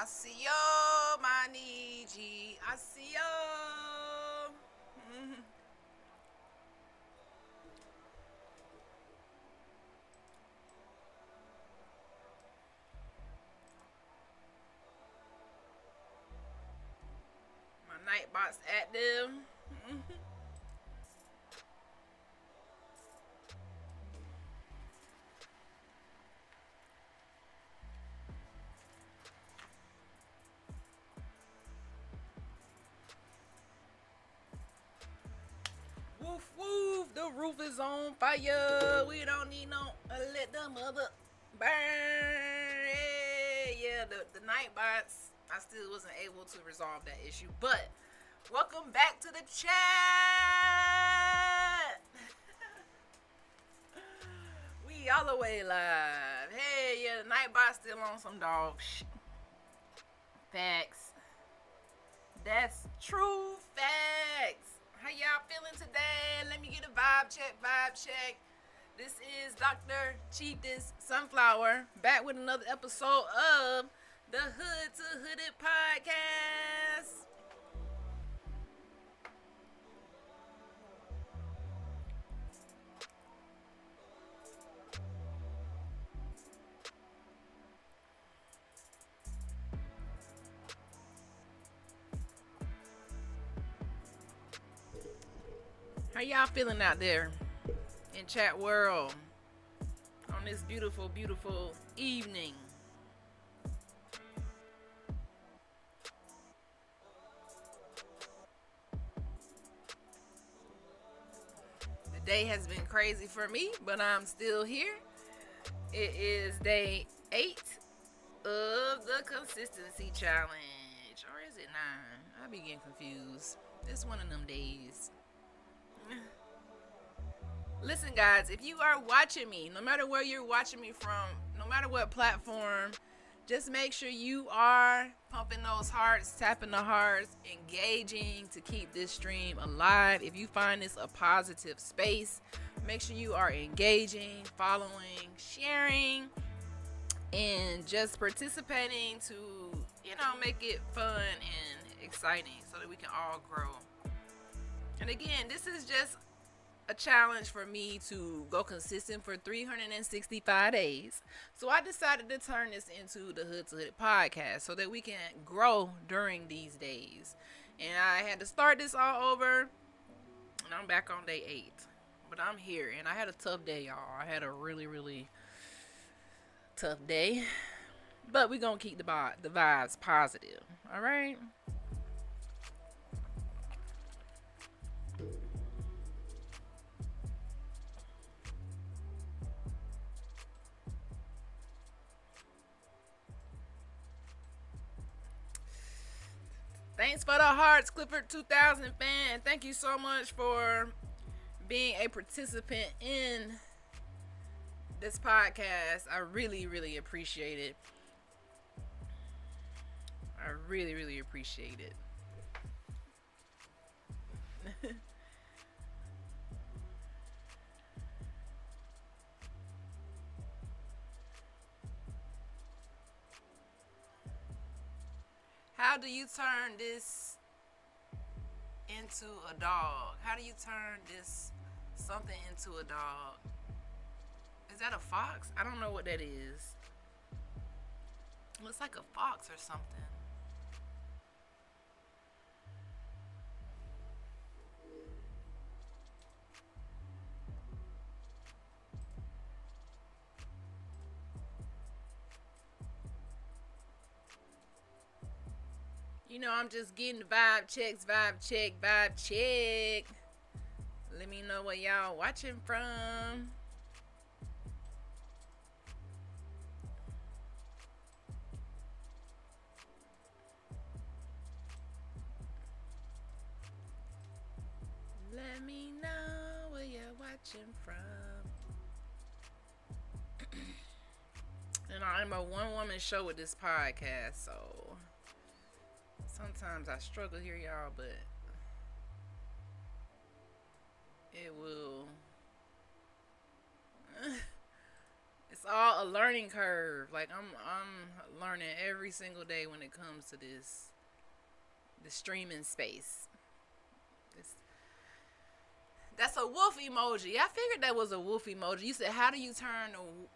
Asio maniji. Asio. My nightbot's active. Woof woof, the roof is on fire. We don't need no let the mother burn. Yeah, the night bots. I still wasn't able to resolve that issue, but welcome back to the chat. We all the way live. Hey, yeah, the night bot's still on some dog shit. Facts. That's true facts. How y'all feeling today? Let me get a vibe check, vibe check. This is Dr. Cheapest Sunflower back with another episode of the Hood2Hooded podcast. How y'all feeling out there in chat world on this beautiful, beautiful evening? The day has been crazy for me, but I'm still here. It is day 8 of the consistency challenge. Or is it 9? I be getting confused. It's one of them days. Listen, guys, if you are watching me, no matter where you're watching me from, no matter what platform, just make sure you are pumping those hearts, tapping the hearts, engaging to keep this stream alive. If you find this a positive space, make sure you are engaging, following, sharing, and just participating to, make it fun and exciting so that we can all grow. And again, this is just a challenge for me to go consistent for 365 days. So I decided to turn this into the Hood2Hooded podcast so that we can grow during these days. And I had to start this all over, and I'm back on day 8. But I'm here, and I had a tough day, y'all. I had a really, really tough day. But we're going to keep the vibes positive. All right? Thanks for the hearts, Clifford 2000 fan. Thank you so much for being a participant in this podcast. I really, really appreciate it. I really, really appreciate it. How do you turn this into a dog? How do you turn this something into a dog? Is that a fox? I don't know what that is. Looks like a fox or something. I'm just getting the vibe checks, vibe check, vibe check. Let me know where y'all watching from. Let me know where you're watching from. And I'm a one-woman show with this podcast, so sometimes I struggle here, y'all, but it will. It's all a learning curve. Like I'm learning every single day when it comes to the streaming space. It's, that's a wolf emoji. I figured that was a wolf emoji. You said, how do you turn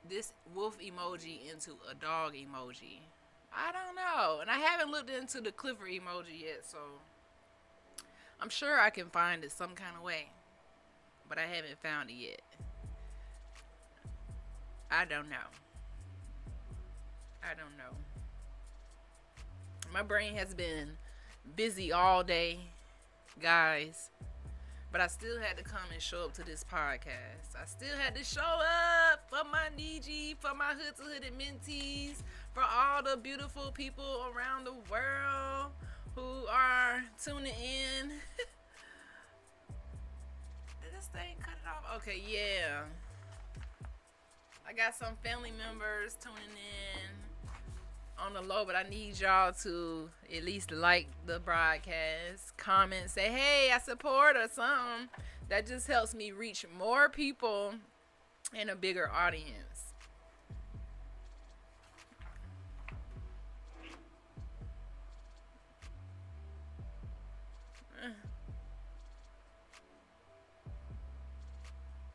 this wolf emoji into a dog emoji? I don't know. And I haven't looked into the Clifford emoji yet, so I'm sure I can find it some kind of way. But I haven't found it yet. I don't know. I don't know. My brain has been busy all day, guys. But I still had to come and show up to this podcast. I still had to show up for my DG, for my Hood2Hooded mentees, for all the beautiful people around the world who are tuning in. Did this thing cut it off? Okay, yeah. I got some family members tuning in on the low, but I need y'all to at least like the broadcast, comment, say, hey, I support or something. That just helps me reach more people and a bigger audience.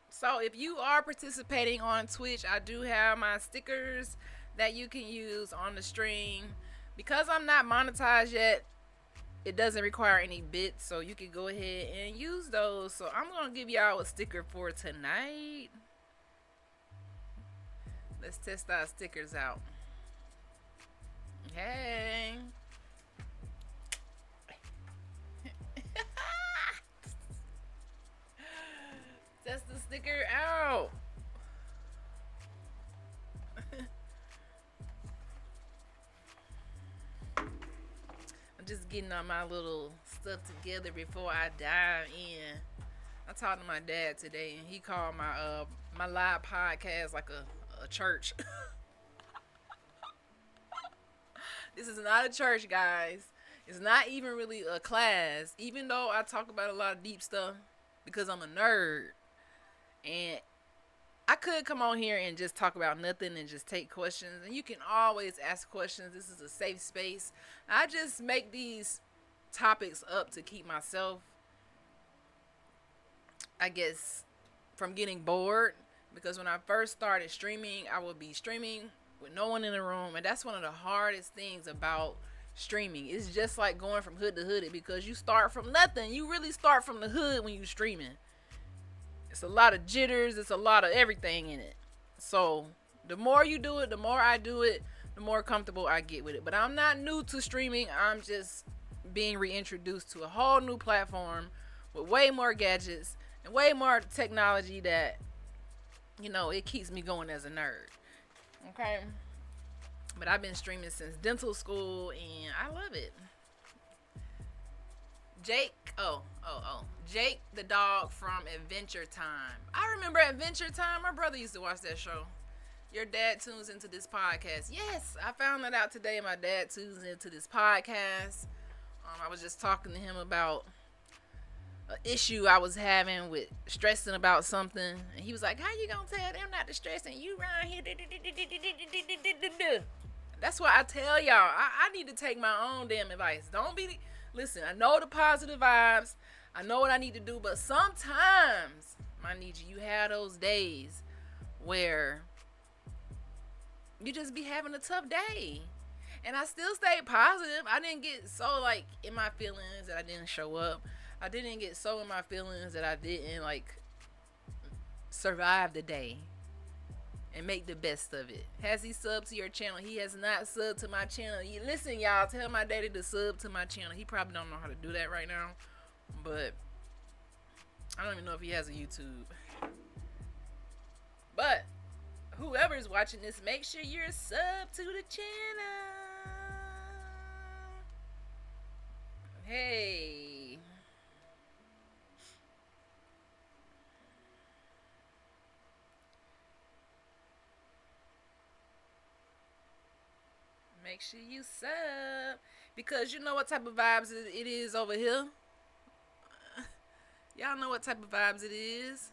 So if you are participating on Twitch, I do have my stickers that you can use on the stream. Because I'm not monetized yet, it doesn't require any bits, so you can go ahead and use those. So I'm gonna give y'all a sticker for tonight. Let's test our stickers out. Hey. Test the sticker out. I'm just getting all my little stuff together before I dive in. I talked to my dad today, and he called my live podcast like a church. This is not a church, guys. It's not even really a class, even though I talk about a lot of deep stuff because I'm a nerd. And I could come on here and just talk about nothing and just take questions. And you can always ask questions. This is a safe space. I just make these topics up to keep myself, I guess, from getting bored. Because when I first started streaming, I would be streaming with no one in the room. And that's one of the hardest things about streaming. It's just like going from hood to hooded, because you start from nothing. You really start from the hood when you're streaming. It's a lot of jitters. It's a lot of everything in it. So the more you do it, the more I do it, the more comfortable I get with it. But I'm not new to streaming. I'm just being reintroduced to a whole new platform with way more gadgets and way more technology that, you know, it keeps me going as a nerd. Okay? But I've been streaming since dental school, and I love it. Jake the dog from Adventure Time. I remember Adventure Time. My brother used to watch that show. Your dad tunes into this podcast. Yes, I found that out today. My dad tunes into this podcast. I was just talking to him about an issue I was having with stressing about something. And he was like, how you gonna tell them not to stress and you around here? That's why I tell y'all, I need to take my own damn advice. Listen, I know the positive vibes. I know what I need to do. But sometimes, my Nietzsche, you have those days where you just be having a tough day. And I still stayed positive. I didn't get so, like, in my feelings that I didn't show up. I didn't get so in my feelings that I didn't, like, survive the day and make the best of it. Has he subbed to your channel? He has not subbed to my channel. Listen, y'all, tell my daddy to sub to my channel. He probably don't know how to do that right now, but I don't even know if he has a YouTube. But whoever's watching this, make sure you're sub to the channel. Hey. Make sure you sub, because you know what type of vibes it is over here. Y'all know what type of vibes it is.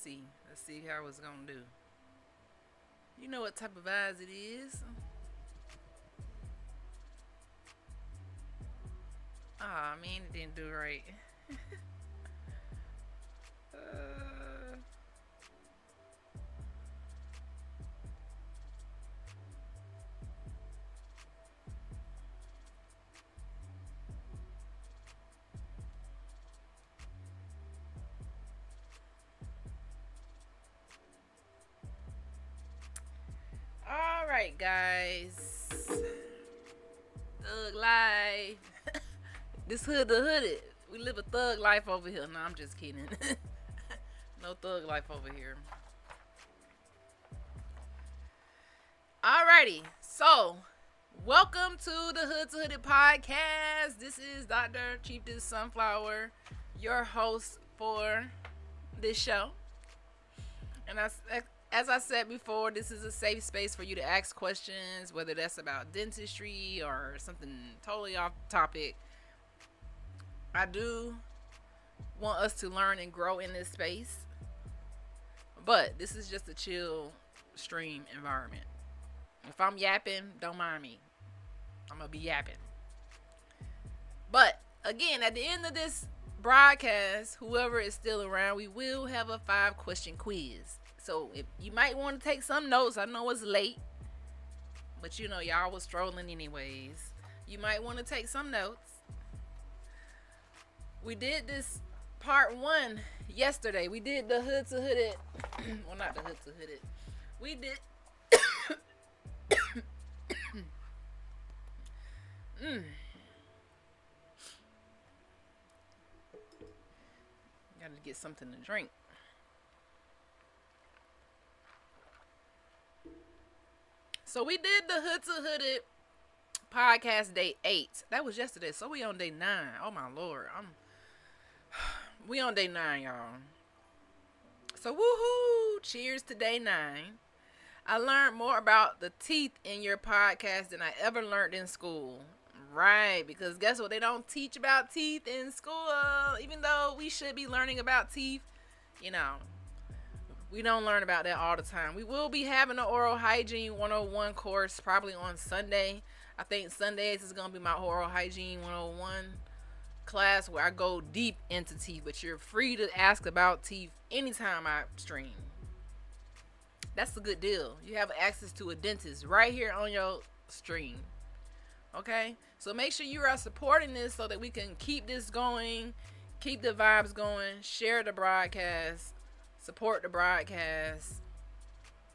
see. Let's see how it's gonna do. You know what type of eyes it is. Ah, man, it didn't do right. uh, all right, guys. Thug life. This Hood2Hooded. We live a thug life over here. No, I'm just kidding. No thug life over here. Alrighty. So, welcome to the Hood2Hooded podcast. This is Dr. Chief Dish Sunflower, your host for this show. And as I said before, this is a safe space for you to ask questions, whether that's about dentistry or something totally off topic. I do want us to learn and grow in this space, but this is just a chill stream environment. If I'm yapping, don't mind me. I'm going to be yapping. But again, at the end of this broadcast, whoever is still around, we will have a 5-question quiz. So if you might want to take some notes. I know it's late, but you know y'all was strolling anyways. You might want to take some notes. We did this part 1 yesterday. We did the Hood2Hooded. Well, not the Hood2Hooded. We did. Gotta get something to drink. So we did the Hood2Hooded podcast day 8. That was yesterday. So we on day 9. Oh my Lord. We on day 9, y'all. So woohoo! Cheers to day 9. I learned more about the teeth in your podcast than I ever learned in school. Right, because guess what? They don't teach about teeth in school. Even though we should be learning about teeth, you know, we don't learn about that all the time. We will be having an oral hygiene 101 course probably on Sunday. I think Sundays is going to be my oral hygiene 101 class where I go deep into teeth, but you're free to ask about teeth anytime I stream. That's a good deal. You have access to a dentist right here on your stream. Okay? So make sure you are supporting this so that we can keep this going, keep the vibes going, share the broadcast, support the broadcast.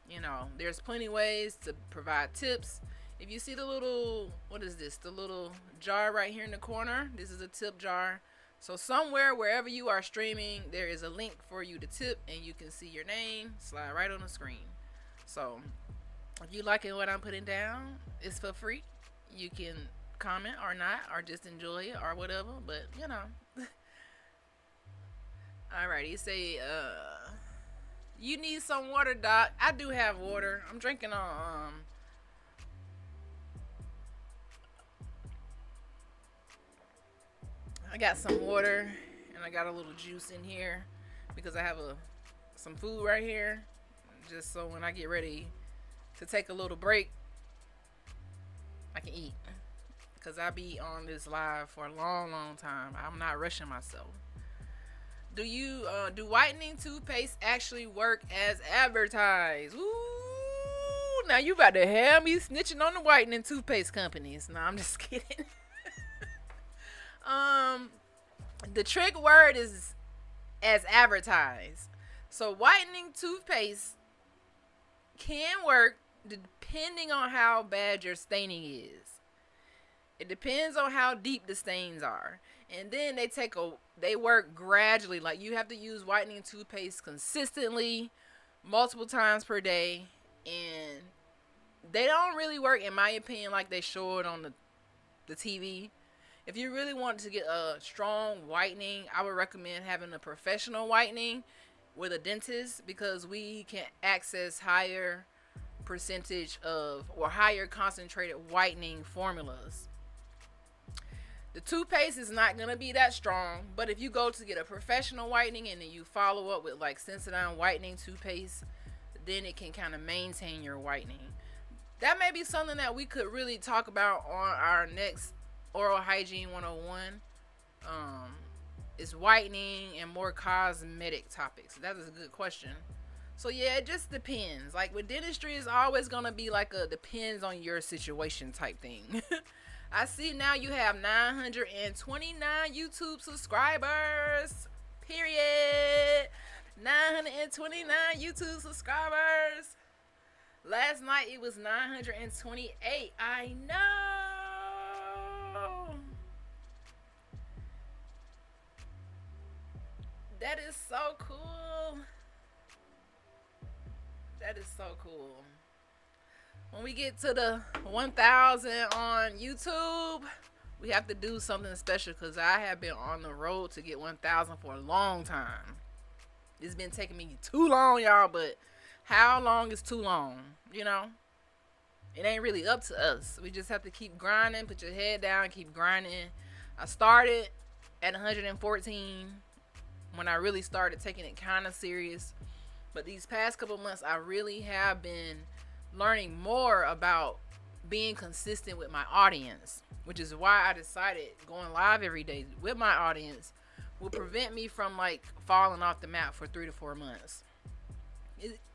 You know, there's plenty of ways to provide tips. If you see the little, what is this? The little jar right here in the corner. This is a tip jar. So somewhere, wherever you are streaming, there is a link for you to tip and you can see your name slide right on the screen. So if you liking what I'm putting down, it's for free. You can comment or not, or just enjoy it or whatever, but you know. Alright, you say, you need some water, Doc. I do have water. I'm drinking on, I got some water and I got a little juice in here because I have some food right here, just so when I get ready to take a little break, I can eat, because I be on this live for a long time. I'm not rushing myself. Do whitening toothpaste actually work as advertised? Ooh, now you about to have me snitching on the whitening toothpaste companies. No, I'm just kidding. The trick word is as advertised. So whitening toothpaste can work depending on how bad your staining is. It depends on how deep the stains are. And then they work gradually. Like, you have to use whitening toothpaste consistently, multiple times per day. And they don't really work, in my opinion, like they show it on the TV. If you really want to get a strong whitening, I would recommend having a professional whitening with a dentist, because we can access higher percentage of, or higher concentrated whitening formulas. The toothpaste is not going to be that strong, but if you go to get a professional whitening and then you follow up with like Sensodyne whitening toothpaste, then it can kind of maintain your whitening. That may be something that we could really talk about on our next Oral Hygiene 101. Is whitening and more cosmetic topics. That is a good question. So yeah, it just depends. Like with dentistry, it's always gonna be like a depends on your situation type thing. I see now you have 929 YouTube subscribers. Period. 929 YouTube subscribers. Last night it was 928. I know. That is so cool. That is so cool. When we get to the 1,000 on YouTube, we have to do something special because I have been on the road to get 1,000 for a long time. It's been taking me too long, y'all, but how long is too long? You know? It ain't really up to us. We just have to keep grinding, put your head down, keep grinding. I started at 114 when I really started taking it kind of serious. But these past couple months, I really have been learning more about being consistent with my audience, which is why I decided going live every day with my audience will prevent me from like falling off the map for 3 to 4 months.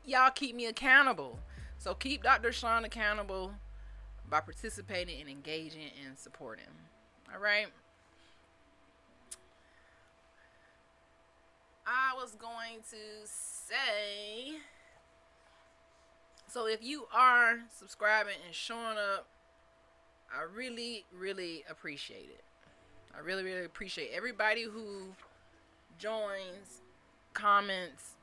Y'all keep me accountable. So keep Dr. Sean accountable by participating and engaging and supporting. All right. I was going to say, so if you are subscribing and showing up, I really, really appreciate it. I really, really appreciate everybody who joins, comments,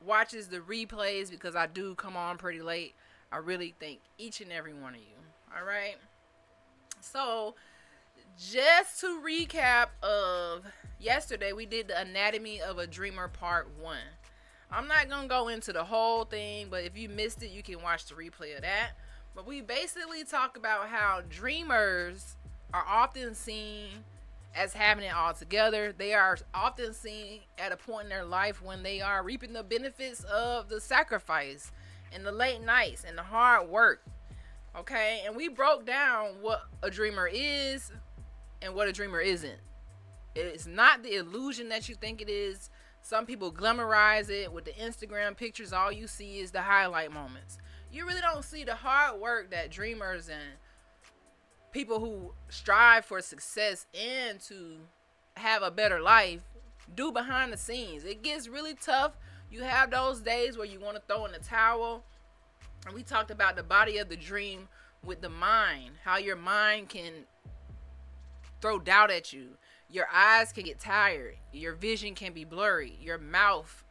watches the replays, because I do come on pretty late. I really thank each and every one of you. All right. So just to recap of yesterday, we did the Anatomy of a Dreamer Part 1. I'm not going to go into the whole thing, but if you missed it, you can watch the replay of that. But we basically talk about how dreamers are often seen as having it all together. They are often seen at a point in their life when they are reaping the benefits of the sacrifice and the late nights and the hard work. Okay? And we broke down what a dreamer is and what a dreamer isn't. It's not the illusion that you think it is. Some people glamorize it with the Instagram pictures. All you see is the highlight moments. You really don't see the hard work that dreamers and people who strive for success and to have a better life do behind the scenes. It gets really tough. You have those days where you want to throw in the towel. And we talked about the body of the dream with the mind, how your mind can throw doubt at you. Your eyes can get tired. Your vision can be blurry. Your mouth,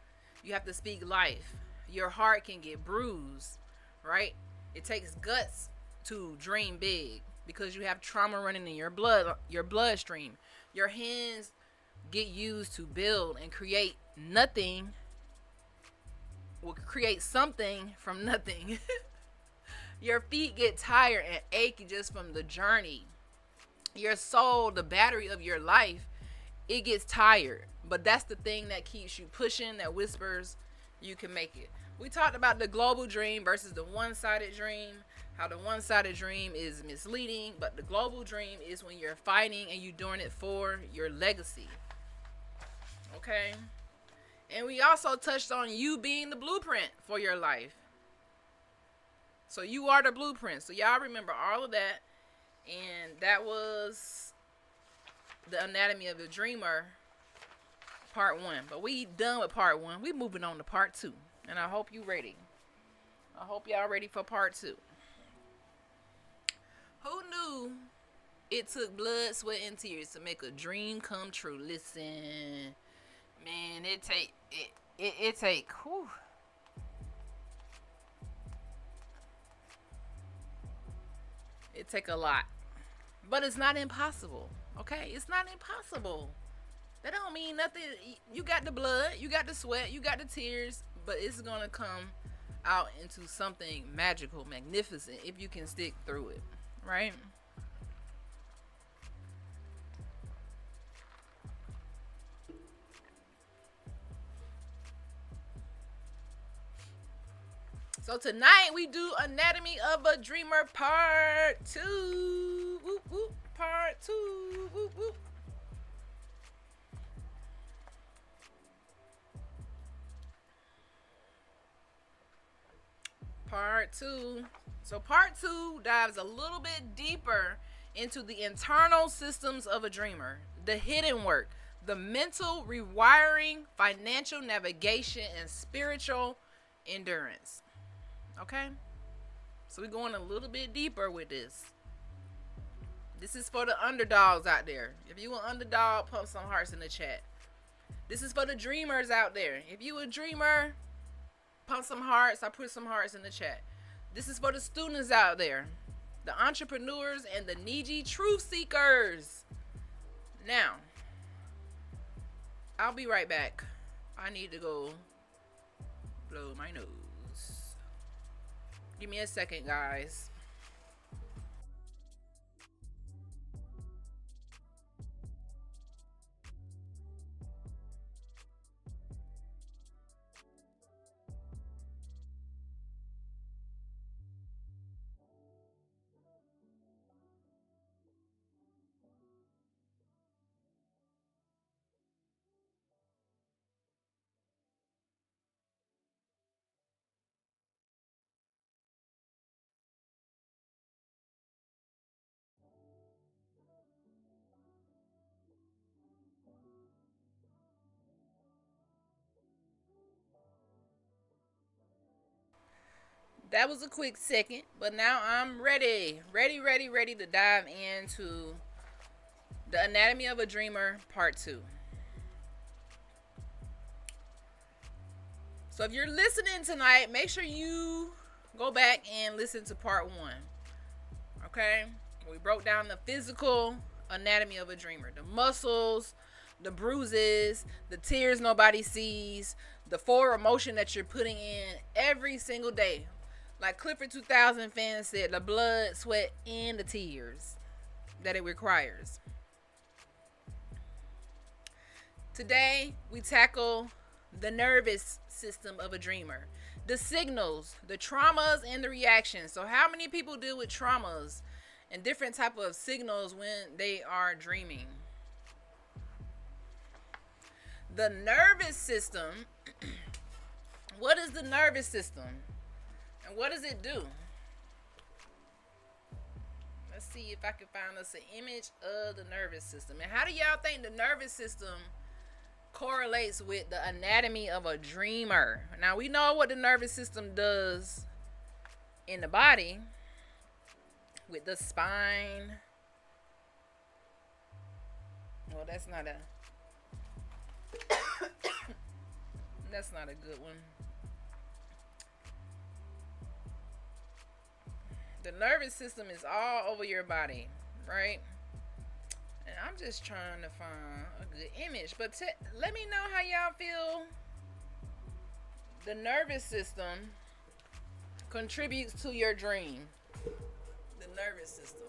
you have to speak life. Your heart can get bruised, right? It takes guts to dream big because you have trauma running in your bloodstream. Your hands get used to build and create nothing. Will create something from nothing. Your feet get tired and achy just from the journey. Your soul, the battery of your life, it gets tired. But that's the thing that keeps you pushing, that whispers you can make it. We talked about the global dream versus the one-sided dream, how the one-sided dream is misleading, but the global dream is when you're fighting and you're doing it for your legacy. Okay? And we also touched on you being the blueprint for your life. So you are the blueprint. So y'all remember all of that. And that was the Anatomy of a Dreamer Part 1. But we done with Part 1. We moving on to Part 2. And I hope you ready. I hope y'all ready for Part 2. Who knew it took blood, sweat, and tears to make a dream come true? Listen, man, it take, whew. It take a lot. But it's not impossible. Okay? It's not impossible. That don't mean nothing. You got the blood, you got the sweat, you got the tears, but it's gonna come out into something magical, magnificent, if you can stick through it. Right? So tonight we do Anatomy of a Dreamer Part 2. Whoop, whoop. Part 2. Whoop, whoop. Part 2. So part 2 dives a little bit deeper into the internal systems of a dreamer, the hidden work, the mental rewiring, financial navigation, and spiritual endurance. Okay? So we're going a little bit deeper with this. This is for the underdogs out there. If you an underdog, pump some hearts in the chat. This is for the dreamers out there. If you a dreamer, pump some hearts. I put some hearts in the chat. This is for the students out there, the entrepreneurs, and the needy truth seekers. Now, I'll be right back. I need to go blow my nose. Give me a second, guys. That was a quick second, but now I'm ready to dive into the Anatomy of a Dreamer Part 2. So if you're listening tonight, make sure you go back and listen to Part 1. Okay? We broke down the physical anatomy of a dreamer. The muscles, the bruises, the tears nobody sees, the forward motion that you're putting in every single day. Like Clifford 2000 fans said, the blood, sweat, and the tears that it requires. Today, we tackle the nervous system of a dreamer. The signals, the traumas, and the reactions. So how many people deal with traumas and different type of signals when they are dreaming? The nervous system. What is the nervous system? And what does it do? Let's see if I can find us an image of the nervous system. And how do y'all think the nervous system correlates with the anatomy of a dreamer? Now we know what the nervous system does in the body with the spine. Well, that's not a that's not a good one. The nervous system is all over your body, right? And I'm just trying to find a good image. But let me know how y'all feel the nervous system contributes to your dream. The nervous system.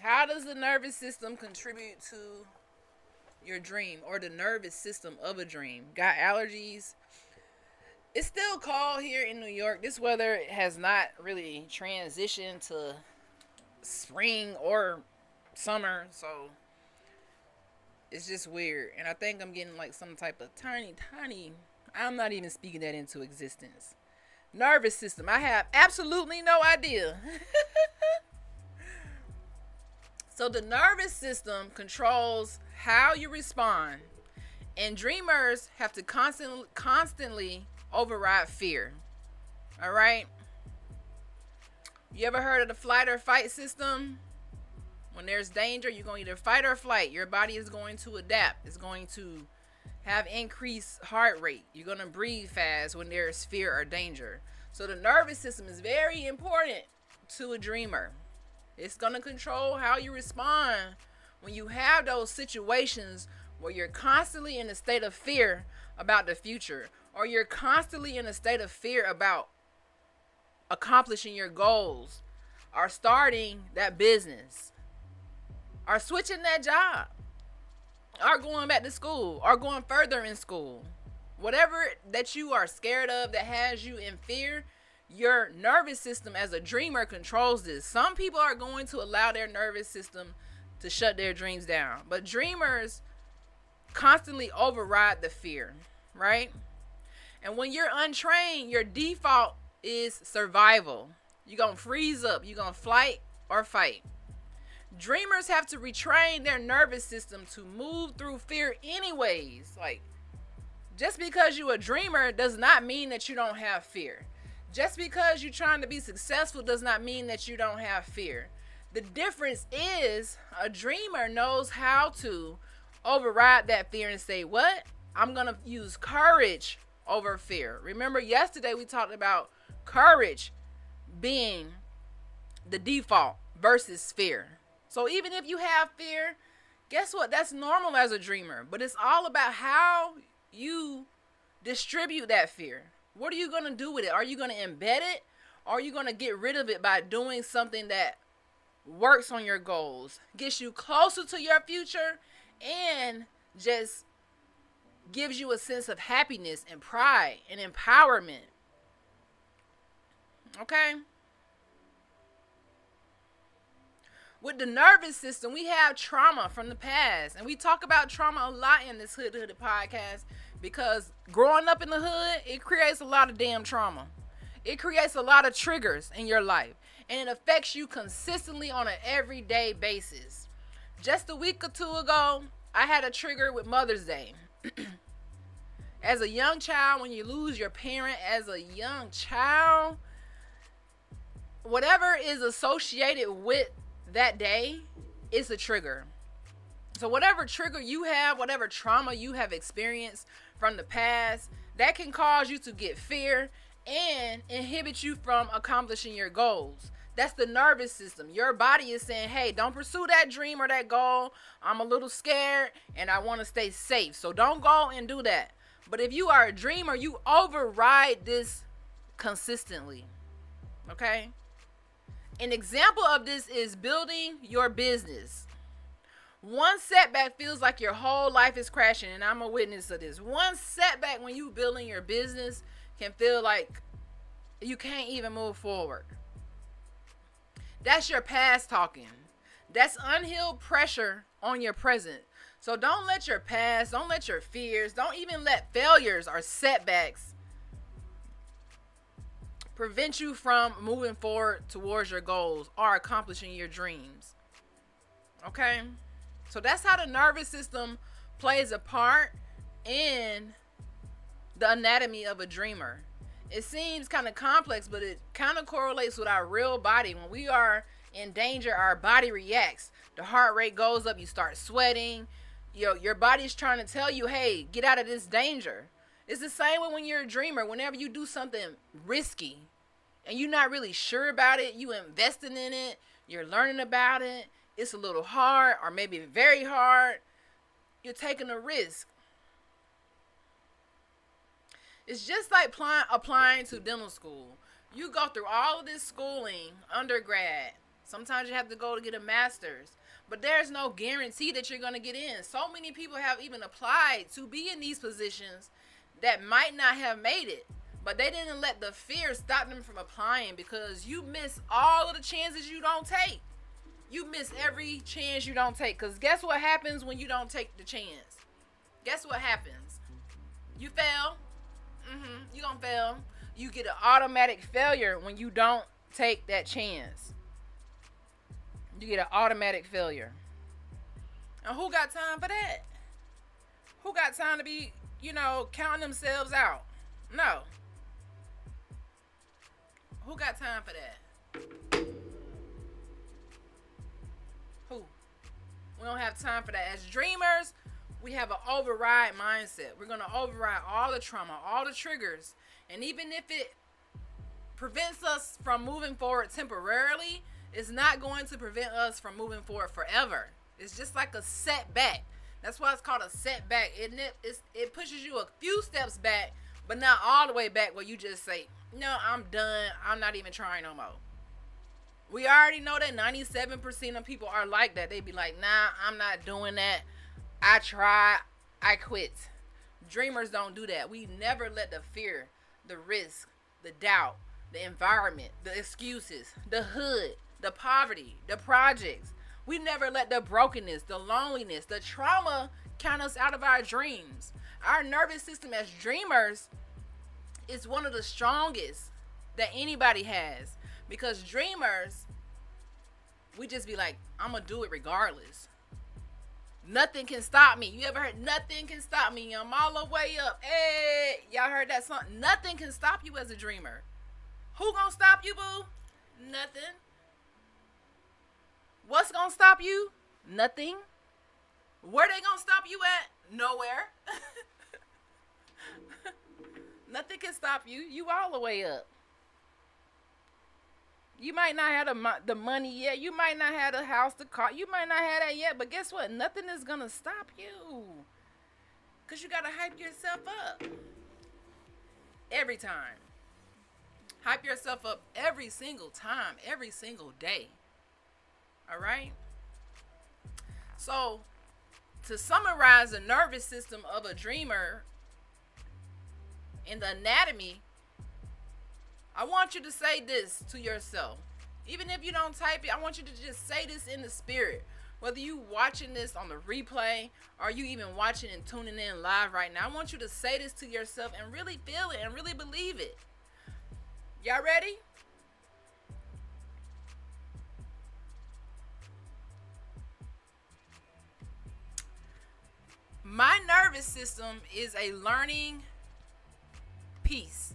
How does the nervous system contribute to your dream, or the nervous system of a dream? Got allergies? It's still cold here in New York. This weather has not really transitioned to spring or summer, so it's just weird. And I think I'm getting like some type of tiny, I'm not even speaking that into existence. Nervous system. I have absolutely no idea. So the nervous system controls how you respond, and dreamers have to constantly override fear. All right? You ever heard of the flight or fight system? When there's danger, you're going to either fight or flight. Your body is going to adapt. It's going to have increased heart rate. You're going to breathe fast when there's fear or danger. So the nervous system is very important to a dreamer. It's going to control how you respond when you have those situations where you're constantly in a state of fear about the future, or you're constantly in a state of fear about accomplishing your goals, are starting that business, are switching that job, are going back to school, or going further in school. Whatever that you are scared of that has you in fear, your nervous system as a dreamer controls this. Some people are going to allow their nervous system to shut their dreams down, but dreamers constantly override the fear, right? And when you're untrained, your default is survival. You're going to freeze up. You're going to flight or fight. Dreamers have to retrain their nervous system to move through fear anyways. Like, just because you're a dreamer does not mean that you don't have fear. Just because you're trying to be successful does not mean that you don't have fear. The difference is a dreamer knows how to override that fear and say, what? I'm going to use courage over fear. Remember, yesterday we talked about courage being the default versus fear. So even if you have fear, guess what? That's normal as a dreamer. But it's all about how you distribute that fear. What are you going to do with it? Are you going to embed it? Or are you going to get rid of it by doing something that works on your goals, gets you closer to your future, and just gives you a sense of happiness and pride and empowerment? Okay? With the nervous system, we have trauma from the past. And we talk about trauma a lot in this Hood2Hooded podcast because growing up in the hood, it creates a lot of damn trauma. It creates a lot of triggers in your life. And it affects you consistently on an everyday basis. Just a week or two ago, I had a trigger with Mother's Day. As a young child, when you lose your parent as a young child, whatever is associated with that day is a trigger. So whatever trigger you have, whatever trauma you have experienced from the past, that can cause you to get fear and inhibit you from accomplishing your goals. That's the nervous system. Your body is saying, hey, don't pursue that dream or that goal. I'm a little scared and I want to stay safe. So don't go and do that. But if you are a dreamer, you override this consistently. Okay? An example of this is building your business. One setback feels like your whole life is crashing, and I'm a witness of this. One setback when you building your business can feel like you can't even move forward. That's your past talking. That's unhealed pressure on your present. So don't let your past, don't let your fears, don't even let failures or setbacks prevent you from moving forward towards your goals or accomplishing your dreams. Okay? So that's how the nervous system plays a part in the anatomy of a dreamer. It seems kind of complex, but it kind of correlates with our real body. When we are in danger, our body reacts. The heart rate goes up, you start sweating. Your body's trying to tell you, hey, get out of this danger. It's the same way when you're a dreamer. Whenever you do something risky and you're not really sure about it, you investing in it, you're learning about it, it's a little hard or maybe very hard, you're taking a risk. It's just like applying to dental school. You go through all of this schooling, undergrad. Sometimes you have to go to get a master's. But there's no guarantee that you're going to get in. So many people have even applied to be in these positions that might not have made it. But they didn't let the fear stop them from applying because you miss all of the chances you don't take. You miss every chance you don't take. Because guess what happens when you don't take the chance? Guess what happens? You fail. You're going to fail. You get an automatic failure when you don't take that chance. You get an automatic failure. And who got time for that? Who got time to be, counting themselves out? No. Who got time for that? Who? We don't have time for that. As dreamers, we have an override mindset. We're going to override all the trauma, all the triggers. And even if it prevents us from moving forward temporarily, it's not going to prevent us from moving forward forever. It's just like a setback. That's why it's called a setback, isn't it? It pushes you a few steps back, but not all the way back where you just say, no, I'm done. I'm not even trying no more. We already know that 97% of people are like that. They be like, nah, I'm not doing that. I try, I quit. Dreamers don't do that. We never let the fear, the risk, the doubt, the environment, the excuses, the hood, the poverty, the projects. We never let the brokenness, the loneliness, the trauma count us out of our dreams. Our nervous system as dreamers is one of the strongest that anybody has, because dreamers, we just be like, I'm gonna do it regardless. Nothing can stop me. You ever heard nothing can stop me? I'm all the way up. Hey, y'all heard that song? Nothing can stop you as a dreamer. Who gonna stop you, boo? Nothing. What's gonna stop you? Nothing. Where they gonna stop you at? Nowhere. Nothing can stop you. You all the way up. You might not have the money yet. You might not have the house, the car. You might not have that yet. But guess what? Nothing is going to stop you. Because you got to hype yourself up. Every time. Hype yourself up every single time. Every single day. All right? So, to summarize the nervous system of a dreamer in the anatomy, I want you to say this to yourself. Even if you don't type it, I want you to just say this in the spirit. Whether you watching this on the replay or you even watching and tuning in live right now, I want you to say this to yourself and really feel it and really believe it. Y'all ready? My nervous system is a learning piece.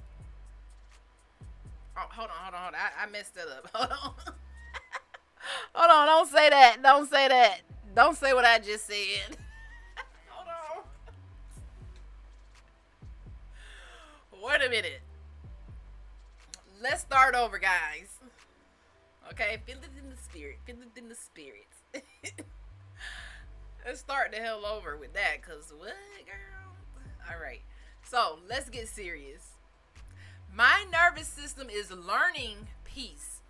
Oh, hold on. I messed it up. Hold on. Hold on. Don't say that. Don't say that. Don't say what I just said. Hold on. Wait a minute. Let's start over, guys. Okay? Feel it in the spirit. Feel it in the spirit. Let's start the hell over with that. Because what, girl? All right. So, let's get serious. My nervous system is learning peace,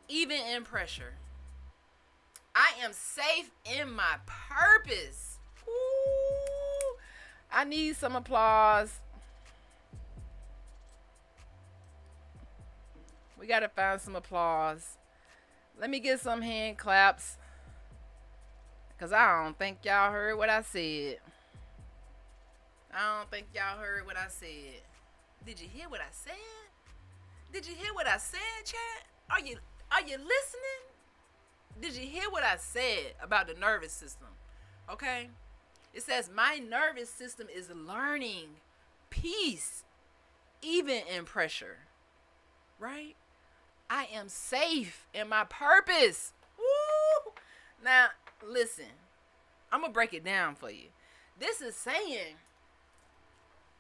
even in pressure. I am safe in my purpose. Ooh, I need some applause. We got to find some applause. Let me get some hand claps. Because I don't think y'all heard what I said. I don't think y'all heard what I said. Did you hear what I said? Did you hear what I said, chat? Are you listening? Did you hear what I said about the nervous system? Okay? It says my nervous system is learning peace, even in pressure. Right? I am safe in my purpose. Woo! Now, listen. I'm going to break it down for you. This is saying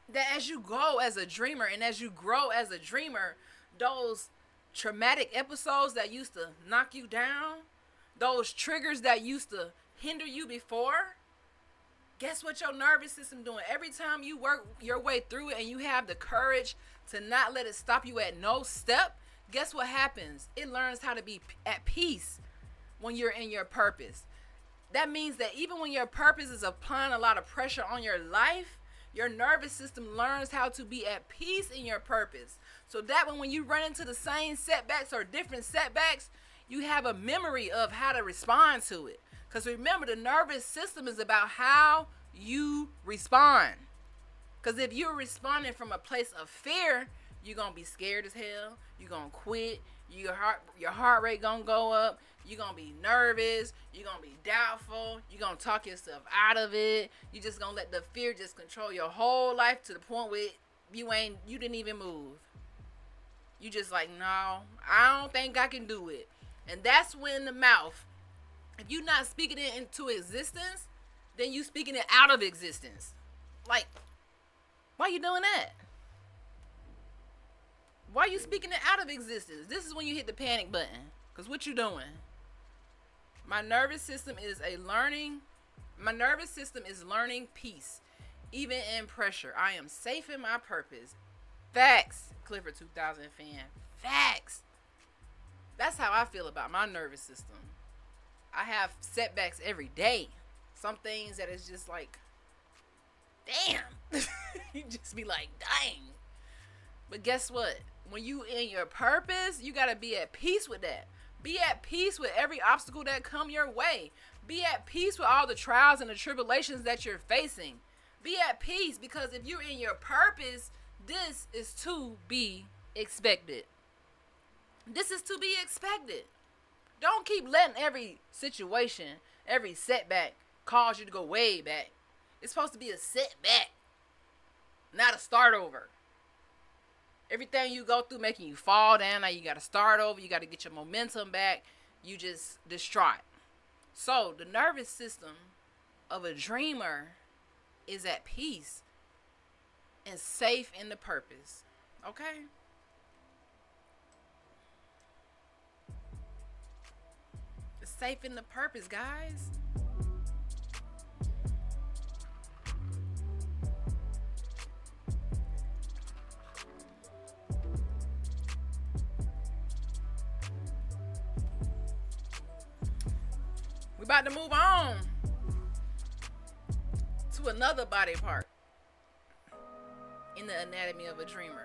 that as you go as a dreamer and as you grow as a dreamer, those traumatic episodes that used to knock you down, those triggers that used to hinder you before, guess what your nervous system doing? Every time you work your way through it and you have the courage to not let it stop you at no step, guess what happens? It learns how to be at peace when you're in your purpose. That means that even when your purpose is applying a lot of pressure on your life, your nervous system learns how to be at peace in your purpose. So that when you run into the same setbacks or different setbacks, you have a memory of how to respond to it. Because remember, the nervous system is about how you respond. Because if you're responding from a place of fear, you're going to be scared as hell. You're going to quit. Your heart rate going to go up. You're going to be nervous. You're going to be doubtful. You're going to talk yourself out of it. You're just going to let the fear just control your whole life to the point where you didn't even move. You just like, no, I don't think I can do it. And that's when the mouth, if you're not speaking it into existence, then you speaking it out of existence. Like, why you doing that? Why are you speaking it out of existence? This is when you hit the panic button. Because what you doing? My nervous system is learning peace, even in pressure. I am safe in my purpose. Facts. Clifford 2000 fan. Facts. That's how I feel about my nervous system. I have setbacks every day. Some things that is just like, damn. You just be like, dang. But guess what? When you in your purpose, you gotta be at peace with that. Be at peace with every obstacle that come your way. Be at peace with all the trials and the tribulations that you're facing. Be at peace, because if you're in your purpose, this is to be expected. This is to be expected. Don't keep letting every situation, every setback cause you to go way back. It's supposed to be a setback, not a start over. Everything you go through making you fall down. Now you got to start over. You got to get your momentum back. You just distraught. So the nervous system of a dreamer is at peace and safe in the purpose. Okay? It's safe in the purpose, guys. We about to move on to another body part in the anatomy of a dreamer.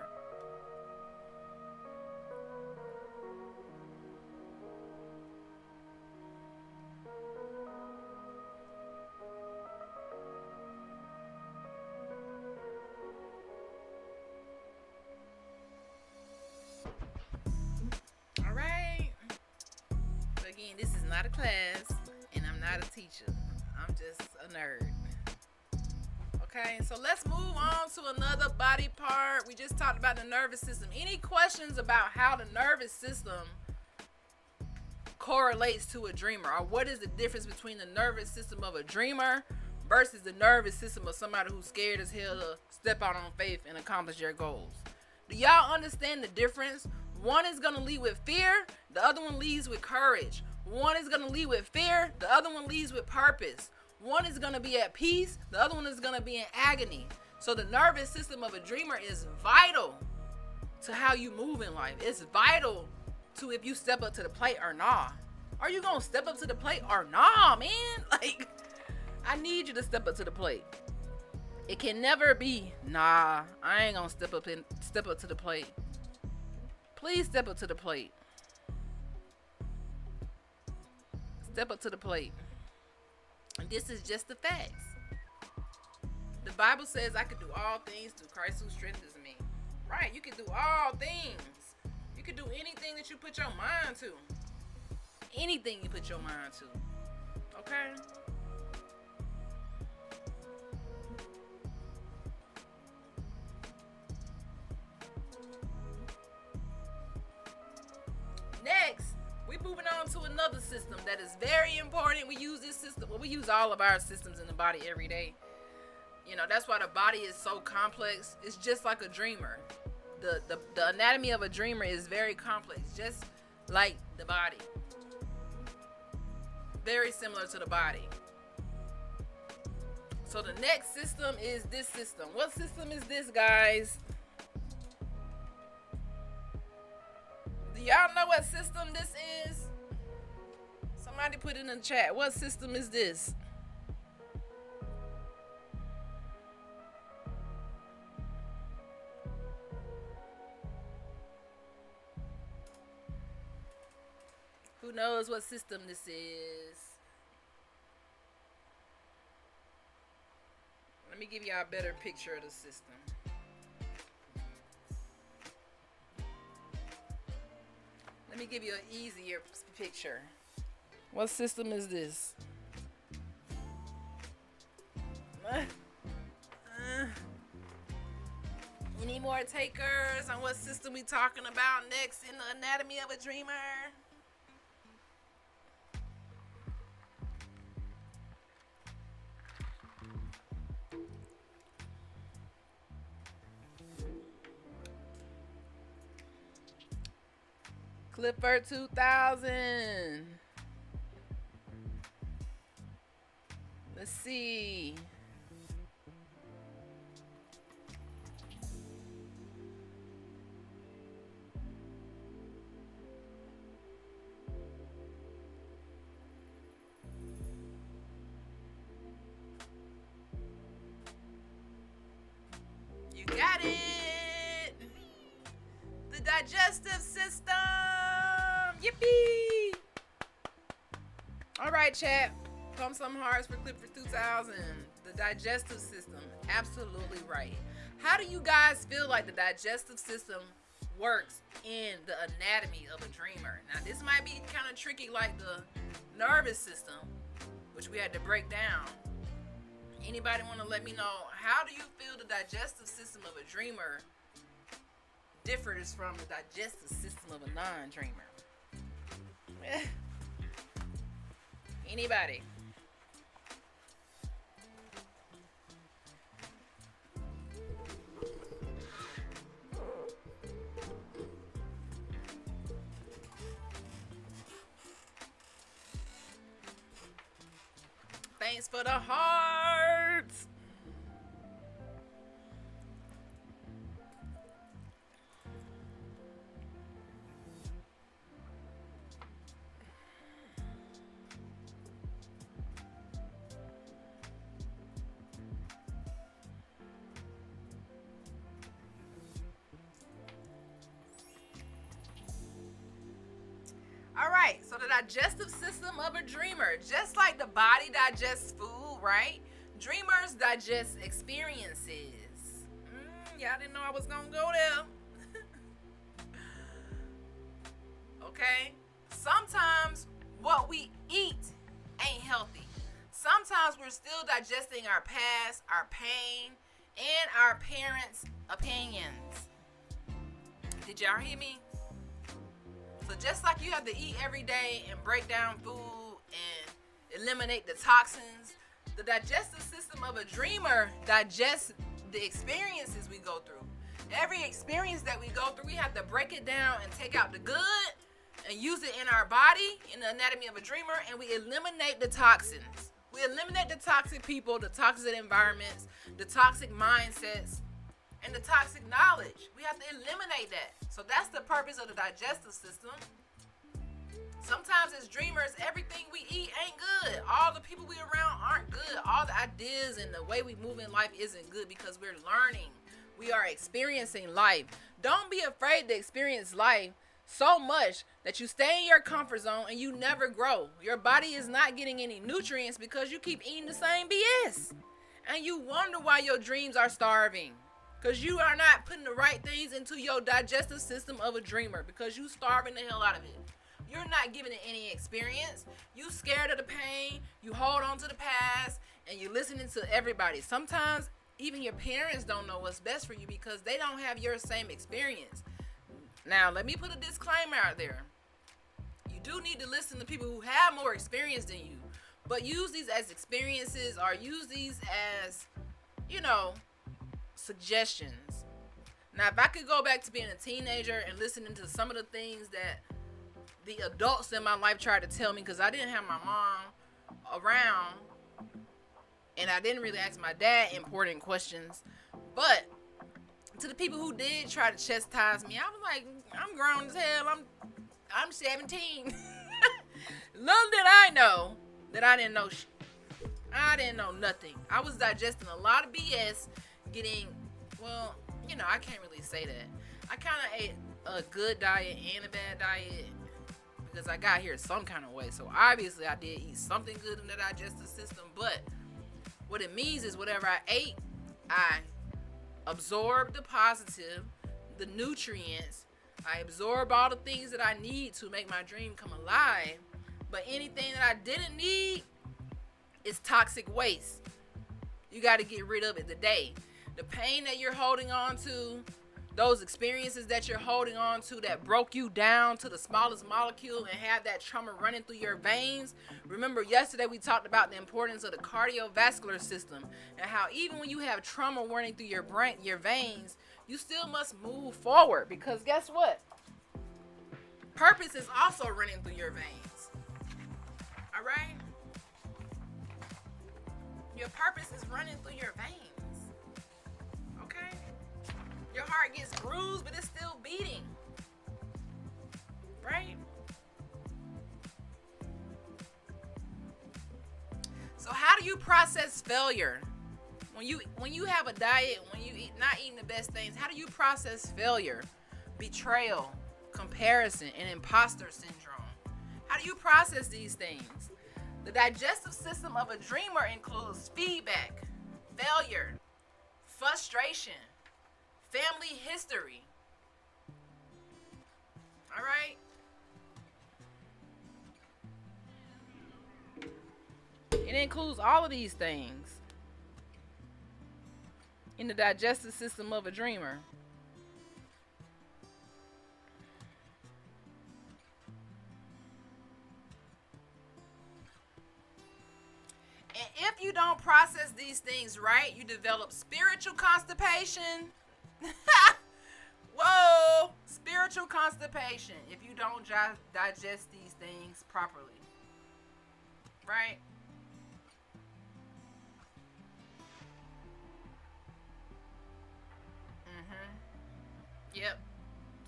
All right. So again, this is not a class, and I'm not a teacher. I'm just a nerd. Okay, so let's move on to another body part. We just talked about the nervous system. Any questions about how the nervous system correlates to a dreamer, or what is the difference between the nervous system of a dreamer versus the nervous system of somebody who's scared as hell to step out on faith and accomplish their goals? Do y'all understand the difference? One is going to lead with fear, the other one leads with courage. One is going to lead with fear, the other one leads with purpose. One is going to be at peace, the other one is going to be in agony. So the nervous system of a dreamer is vital to how you move in life. It's vital to if you step up to the plate or not. Are you going to step up to the plate or not, man? Like, I need you to step up to the plate. It can never be, nah, I ain't going to step up to the plate. Please step up to the plate. Step up to the plate. And this is just the facts. The Bible says I can do all things through Christ who strengthens me. Right, you can do all things. You can do anything that you put your mind to. Anything you put your mind to. Okay? Next, we're moving on to another system that is very important. We use this system. Well, we use all of our systems in the body every day. You know, that's why the body is so complex. It's just like a dreamer. The anatomy of a dreamer is very complex, just like the body. Very similar to the body. So the next system is this system. What system is this, guys? Do y'all know what system this is? Somebody put it in the chat. What system is this? Who knows what system this is? Let me give y'all a better picture of the system. Let me give you an easier picture. What system is this? Any more takers on what system we talking about next in the anatomy of a dreamer? Clifford 2000. Let's see. digestive system. Yippee! All right, chat. Pump some hearts for Clip for 2000. The digestive system. Absolutely right. How do you guys feel like the digestive system works in the anatomy of a dreamer? Now, this might be kind of tricky like the nervous system, which we had to break down. Anybody want to let me know, how do you feel the digestive system of a dreamer differs from the digestive system of a non-dreamer? Anybody? Thanks for the hearts. All right, so the digestive system of a dreamer, just like the body digests food, right? Dreamers digest experiences. Y'all didn't know I was gonna go there. Okay? Sometimes what we eat ain't healthy. Sometimes we're still digesting our past, our pain, and our parents' opinions. Did y'all hear me? So just like you have to eat every day and break down food and eliminate the toxins, the digestive system of a dreamer digests the experiences we go through. Every experience that we go through, we have to break it down and take out the good and use it in our body, in the anatomy of a dreamer, and we eliminate the toxins. We eliminate the toxic people, the toxic environments, the toxic mindsets, and the toxic knowledge. We have to eliminate that. So that's the purpose of the digestive system. Sometimes as dreamers, everything we eat ain't good. All the people we around aren't good. All the ideas and the way we move in life isn't good because we're learning. We are experiencing life. Don't be afraid to experience life so much that you stay in your comfort zone and you never grow. Your body is not getting any nutrients because you keep eating the same BS. And you wonder why your dreams are starving. Because you are not putting the right things into your digestive system of a dreamer. Because you starving the hell out of it. You're not giving it any experience. You scared of the pain. You hold on to the past. And you're listening to everybody. Sometimes even your parents don't know what's best for you because they don't have your same experience. Now, let me put a disclaimer out there. You do need to listen to people who have more experience than you. But use these as experiences or use these as, suggestions. Now, if I could go back to being a teenager and listening to some of the things that the adults in my life tried to tell me, because I didn't have my mom around and I didn't really ask my dad important questions, but to the people who did try to chastise me, I was like, I'm grown as hell. I'm 17. Little did I know that I didn't know shit. I didn't know nothing. I was digesting a lot of BS, I can't really say that. I kind of ate a good diet and a bad diet because I got here some kind of way. So obviously I did eat something good in the digestive system, but what it means is whatever I ate, I absorbed the positive, the nutrients. I absorb all the things that I need to make my dream come alive. But anything that I didn't need is toxic waste. You got to get rid of it today. The pain that you're holding on to, those experiences that you're holding on to that broke you down to the smallest molecule and have that trauma running through your veins. Remember yesterday we talked about the importance of the cardiovascular system and how even when you have trauma running through your brain, your veins, you still must move forward because guess what? Purpose is also running through your veins. All right? Your purpose is running through your veins. Okay? Your heart gets bruised, but it's still beating. Right? So how do you process failure? When you have a diet, when you not eating the best things, how do you process failure? betrayal, comparison, and imposter syndrome. How do you process these things? The digestive system of a dreamer includes feedback, failure, frustration, family history. All right? It includes all of these things in the digestive system of a dreamer. And if you don't process these things right, you develop spiritual constipation. Whoa! Spiritual constipation if you don't digest these things properly. Right? Yep.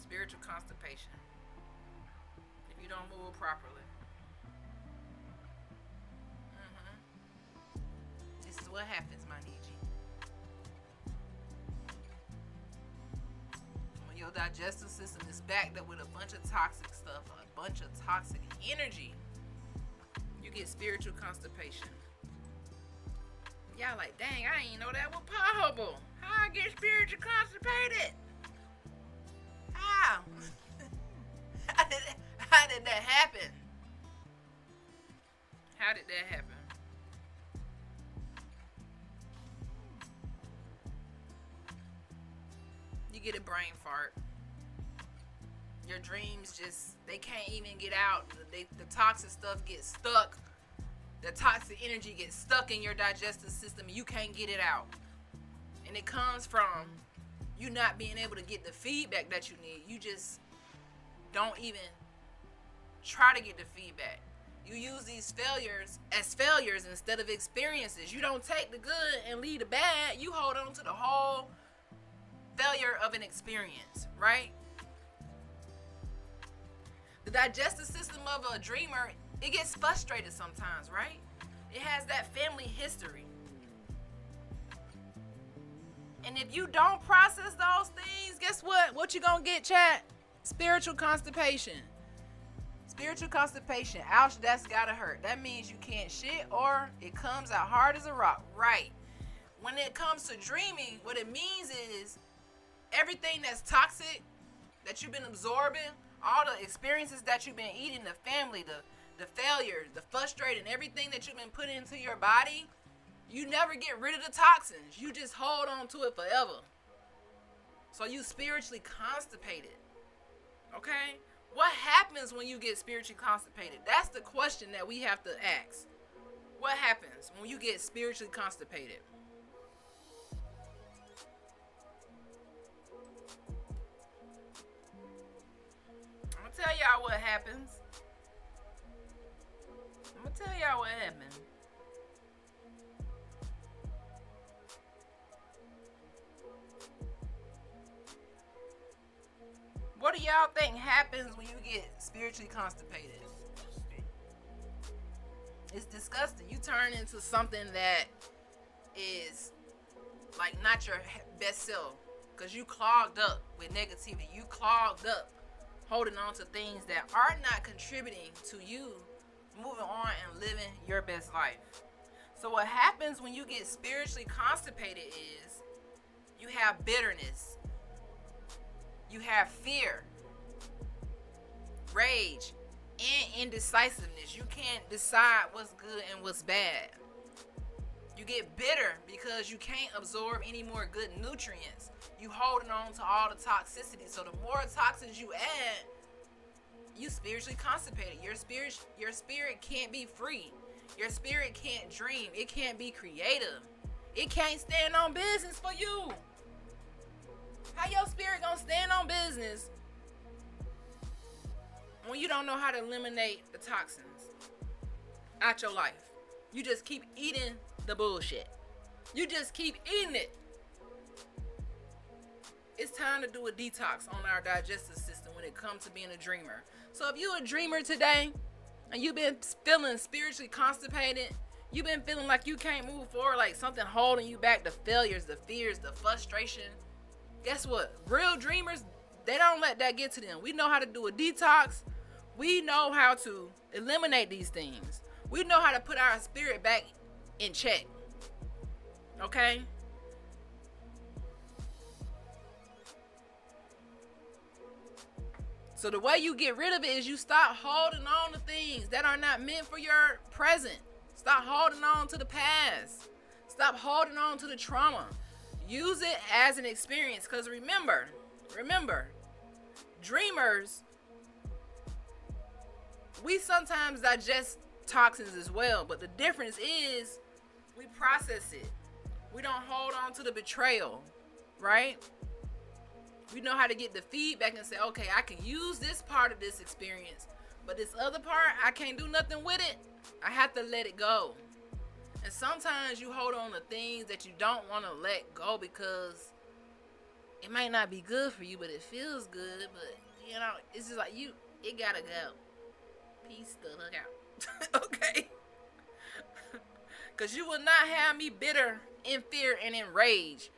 Spiritual constipation if you don't move properly. This is what happens, my Niji. When your digestive system is backed up with a bunch of toxic stuff, a bunch of toxic energy, you get spiritual constipation. Y'all like, dang, I ain't know that was possible. How I get spiritual constipated? How? How did that happen? How did that happen? You get a brain fart. Your dreams they can't even get out. The toxic stuff gets stuck. The toxic energy gets stuck in your digestive system and you can't get it out. And it comes from you not being able to get the feedback that you need. You just don't even try to get the feedback. You use these failures as failures instead of experiences. You don't take the good and leave the bad. You hold on to the whole failure of an experience, right? The digestive system of a dreamer, it gets frustrated sometimes, right? It has that family history. And if you don't process those things, guess what? What you gonna get, chat? Spiritual constipation. Spiritual constipation. Ouch, that's gotta hurt. That means you can't shit or it comes out hard as a rock. Right. When it comes to dreaming, what it means is everything that's toxic that you've been absorbing, all the experiences that you've been eating, the family, the failures, the frustrating, everything that you've been putting into your body, you never get rid of the toxins. You just hold on to it forever. So you spiritually constipated. Okay? What happens when you get spiritually constipated? That's the question that we have to ask. What happens when you get spiritually constipated? I'm going to tell y'all what happens. I'm going to tell y'all what happens. What do y'all think happens when you get spiritually constipated? It's disgusting. You turn into something that is like not your best self because you clogged up with negativity. You clogged up holding on to things that are not contributing to you moving on and living your best life. So what happens when you get spiritually constipated is you have bitterness. You have fear, rage, and indecisiveness. You can't decide what's good and what's bad. You get bitter because you can't absorb any more good nutrients. You holding on to all the toxicity. So the more toxins you add, you spiritually constipated. Your spirit can't be free. Your spirit can't dream. It can't be creative. It can't stand on business for you. How your spirit gonna stand on business when you don't know how to eliminate the toxins out your life? You just keep eating the bullshit. You just keep eating it. It's time to do a detox on our digestive system when it comes to being a dreamer. So if you're a dreamer today and you've been feeling spiritually constipated, you've been feeling like you can't move forward, like something holding you back, the failures, the fears, the frustration, guess what? Real dreamers, They don't let that get to them. We know how to do a detox. We know how to eliminate these things. We know how to put our spirit back in check. Okay? So the way you get rid of it is you stop holding on to things that are not meant for your present. Stop holding on to the past. Stop holding on to the trauma. Use it as an experience. Because remember, dreamers, we sometimes digest toxins as well. But the difference is we process it. We don't hold on to the betrayal, right? We know how to get the feedback and say, okay, I can use this part of this experience, but this other part, I can't do nothing with it. I have to let it go. And sometimes you hold on to things that you don't want to let go because it might not be good for you, but it feels good. But, you know, it's just like it gotta go. Peace the hook out. Okay? Because you will not have me bitter, in fear, and in rage,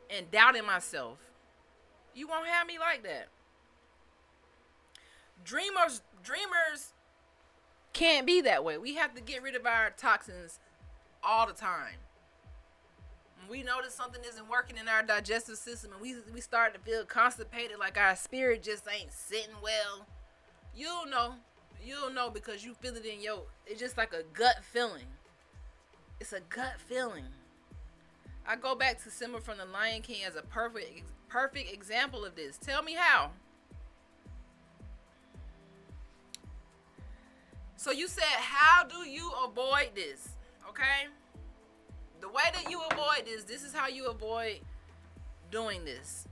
and doubting myself. You won't have me like that. Dreamers can't be that way. We have to get rid of our toxins all the time. When we notice something isn't working in our digestive system and we start to feel constipated, like our spirit just ain't sitting well, you'll know because you feel it in it's just like a gut feeling. It's a gut feeling. I go back to Simba from the Lion King as a perfect example of this. Tell me how. So you said, how do you avoid this? Okay? The way that you avoid this is how you avoid doing this.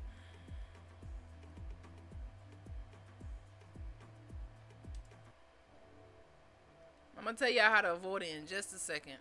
I'm going to tell y'all how to avoid it in just a second.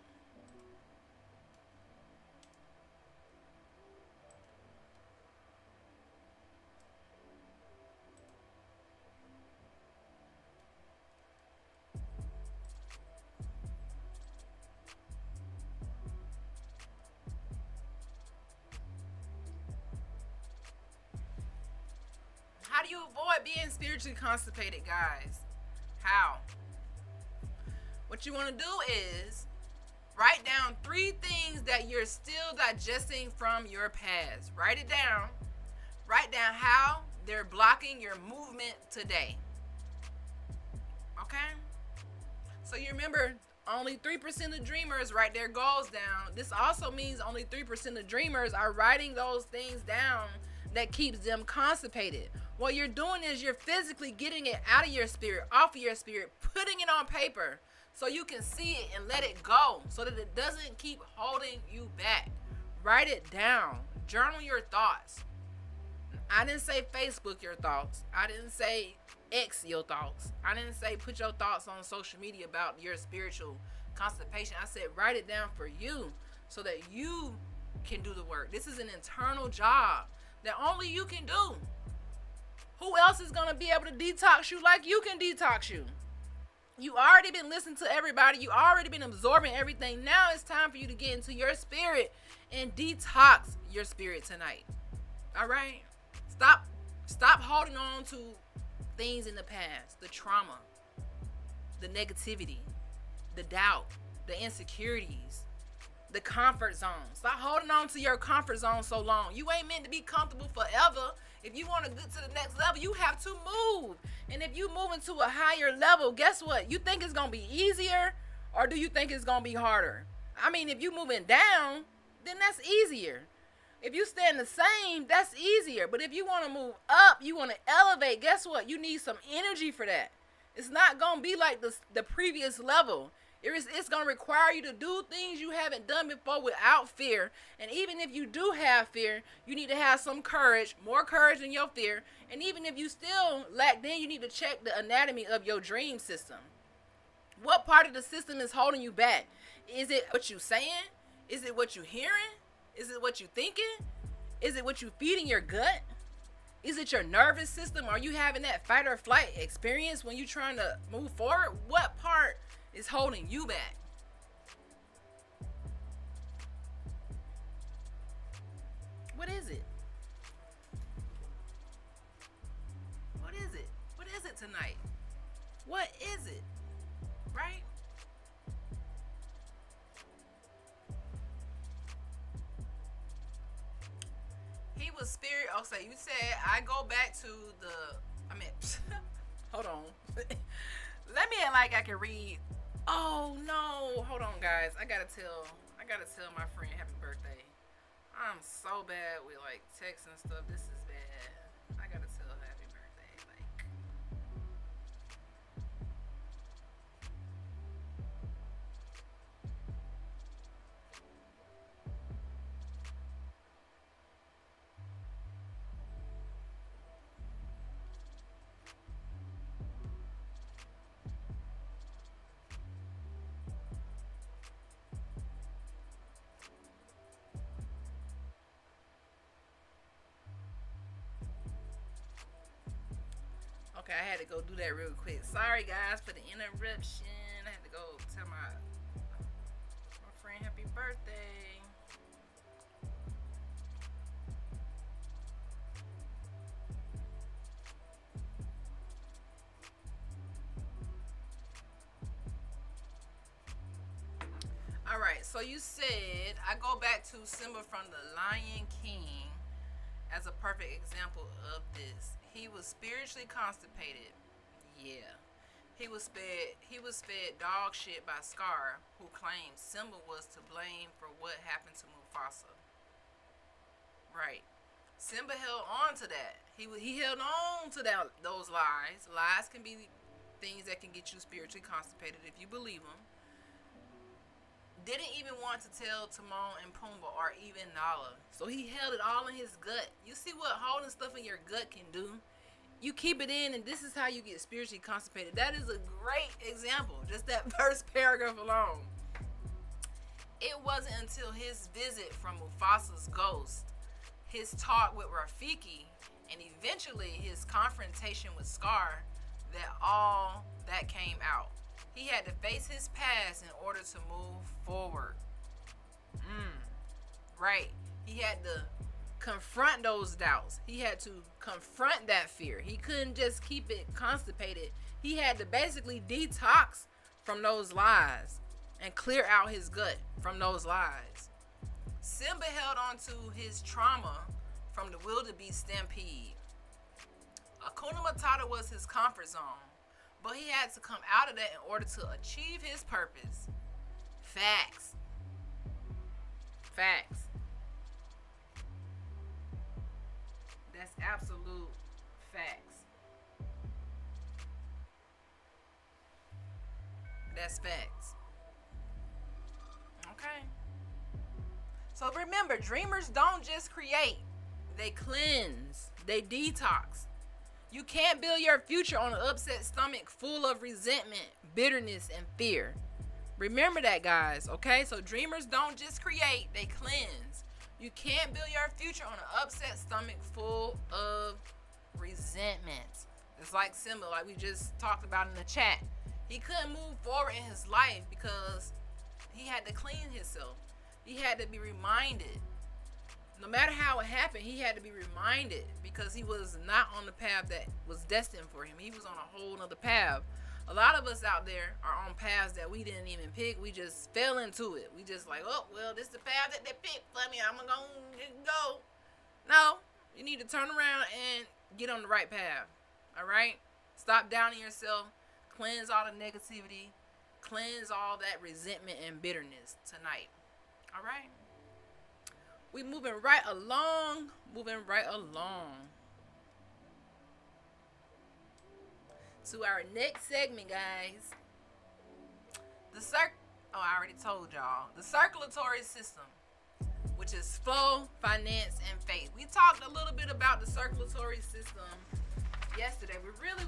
How do you avoid being spiritually constipated, guys? How? What you want to do is write down 3 things that you're still digesting from your past. Write it down. Write down how they're blocking your movement today. Okay? So you remember, only 3% of dreamers write their goals down. This also means only 3% of dreamers are writing those things down that keeps them constipated. What you're doing is you're physically getting it out of your spirit, off of your spirit, putting it on paper so you can see it and let it go so that it doesn't keep holding you back. Write it down. Journal your thoughts. I didn't say Facebook your thoughts. I didn't say X your thoughts. I didn't say put your thoughts on social media about your spiritual constipation. I said write it down for you so that you can do the work. This is an internal job that only you can do. Who else is going to be able to detox you like you can detox you? You already been listening to everybody. You already been absorbing everything. Now it's time for you to get into your spirit and detox your spirit tonight. All right? Stop holding on to things in the past, the trauma, the negativity, the doubt, the insecurities, the comfort zone. Stop holding on to your comfort zone so long. You ain't meant to be comfortable forever. If you want to get to the next level, you have to move. And if you move into a higher level, guess what? You think it's going to be easier, or do you think it's going to be harder? I mean, if you moving down, then that's easier. If you staying the same, that's easier. But if you want to move up, you want to elevate, guess what? You need some energy for that. It's not going to be like the previous level. It's going to require you to do things you haven't done before without fear. And even if you do have fear, you need to have some courage, more courage than your fear. And even if you still lack, then you need to check the anatomy of your dream system. What part of the system is holding you back? Is it what you saying? Is it what you hearing? Is it what you thinking? Is it what you feeding your gut? Is it your nervous system? Are you having that fight or flight experience when you're trying to move forward? What part is holding you back? What is it? tonight? What is it? Right? He was spirit. Oh, so you said I go back to the. I mean, hold on. Let me act like I can read. Oh no! Hold on, guys. I gotta tell my friend happy birthday. I'm so bad with like texts and stuff. This is bad. I gotta tell her happy birthday. Like, okay, I had to go do that real quick. Sorry guys for the interruption. I had to go tell my friend happy birthday. All right, so you said I go back to Simba from the Lion King as a perfect example of this. He was spiritually constipated. Yeah. He was fed dog shit by Scar, who claimed Simba was to blame for what happened to Mufasa. Right. Simba held on to that. He held on to those lies. Lies can be things that can get you spiritually constipated if you believe them. Didn't even want to tell Timon and Pumbaa or even Nala. So he held it all in his gut. You see what holding stuff in your gut can do? You keep it in, and this is how you get spiritually constipated. That is a great example. Just that first paragraph alone. It wasn't until his visit from Mufasa's ghost, his talk with Rafiki, and eventually his confrontation with Scar that all that came out. He had to face his past in order to move forward. Right. He had to confront those doubts. He had to confront that fear. He couldn't just keep it constipated. He had to basically detox from those lies and clear out his gut from those lies. Simba held on to his trauma from the wildebeest stampede. Hakuna Matata was his comfort zone, but he had to come out of that in order to achieve his purpose. Facts. Facts. That's absolute facts. That's facts. Okay. So remember, dreamers don't just create. They cleanse. They detox. You can't build your future on an upset stomach full of resentment, bitterness, and fear. Remember that, guys, okay? So dreamers don't just create, they cleanse. You can't build your future on an upset stomach full of resentment. It's like Simba, like we just talked about in the chat. He couldn't move forward in his life because he had to clean himself. He had to be reminded. No matter how it happened, he had to be reminded because he was not on the path that was destined for him. He was on a whole nother path. A lot of us out there are on paths that we didn't even pick. We just fell into it. We just like, oh, well, this is the path that they picked for me. I'm going to go. No, you need to turn around and get on the right path. All right? Stop downing yourself. Cleanse all the negativity. Cleanse all that resentment and bitterness tonight. All right? We moving right along. To our next segment, guys. I already told y'all. The circulatory system, which is flow, finance, and faith. We talked a little bit about the circulatory system yesterday.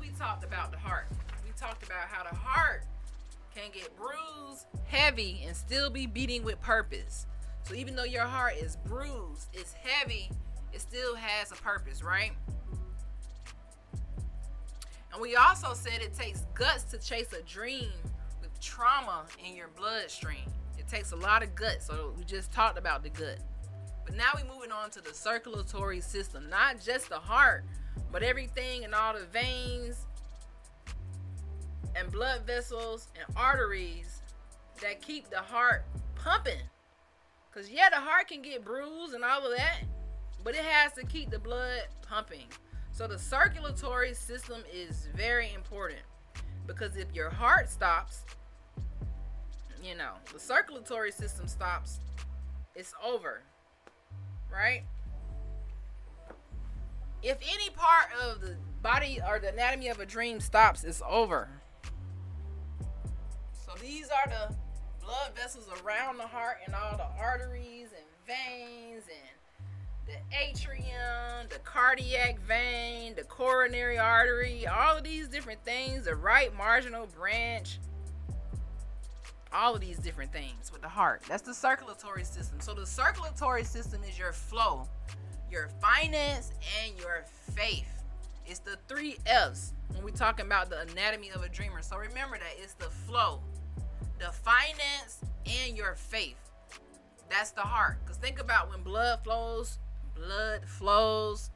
We talked about the heart. We talked about how the heart can get bruised, heavy, and still be beating with purpose. So even though your heart is bruised, it's heavy, it still has a purpose, right? And we also said it takes guts to chase a dream with trauma in your bloodstream. It takes a lot of guts. So we just talked about the gut. But now we're moving on to the circulatory system. Not just the heart, but everything and all the veins and blood vessels and arteries that keep the heart pumping. Because yeah, the heart can get bruised and all of that, but it has to keep the blood pumping. So the circulatory system is very important, because if your heart stops, the circulatory system stops, it's over, right? If any part of the body or the anatomy of a dream stops, it's over. So these are the blood vessels around the heart and all the arteries and veins and the atrium, the cardiac vein, the coronary artery, all of these different things, the right marginal branch, all of these different things with the heart. That's the circulatory system. So the circulatory system is your flow, your finance, and your faith. It's the 3 F's when we're talking about the anatomy of a dreamer. So remember that it's the flow, the finance, and your faith. That's the heart. Because think about when blood flows,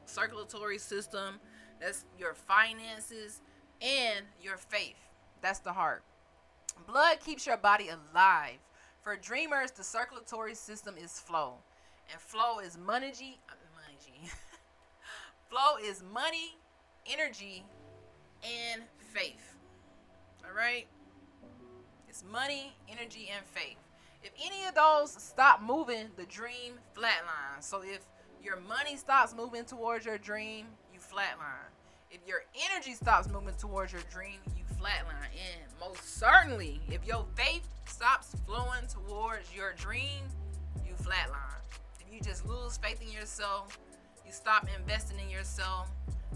circulatory system, that's your finances and your faith. That's the heart. Blood keeps your body alive. For dreamers, the circulatory system is flow. And flow is money. Flow is money, energy, and faith. All right? It's money, energy, and faith. If any of those stop moving, the dream flatlines. So if your money stops moving towards your dream, you flatline. If your energy stops moving towards your dream, you flatline. And most certainly, if your faith stops flowing towards your dream, you flatline. If you just lose faith in yourself, you stop investing in yourself,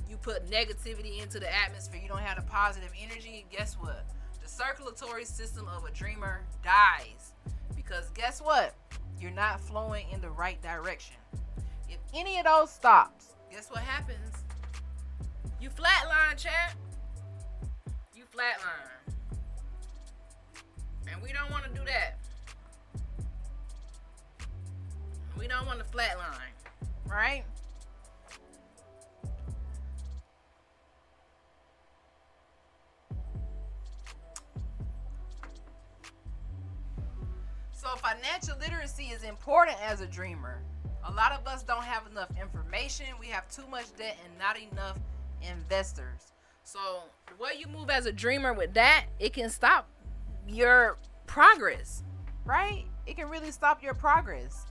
you put negativity into the atmosphere, you don't have the positive energy, guess what? The circulatory system of a dreamer dies. Because guess what? You're not flowing in the right direction. If any of those stops, guess what happens? You flatline, chat. You flatline. And we don't want to do that. We don't want to flatline, right? So financial literacy is important as a dreamer. A lot of us don't have enough information. We have too much debt and not enough investors. So the way you move as a dreamer with that, it can stop your progress, right? It can really stop your progress.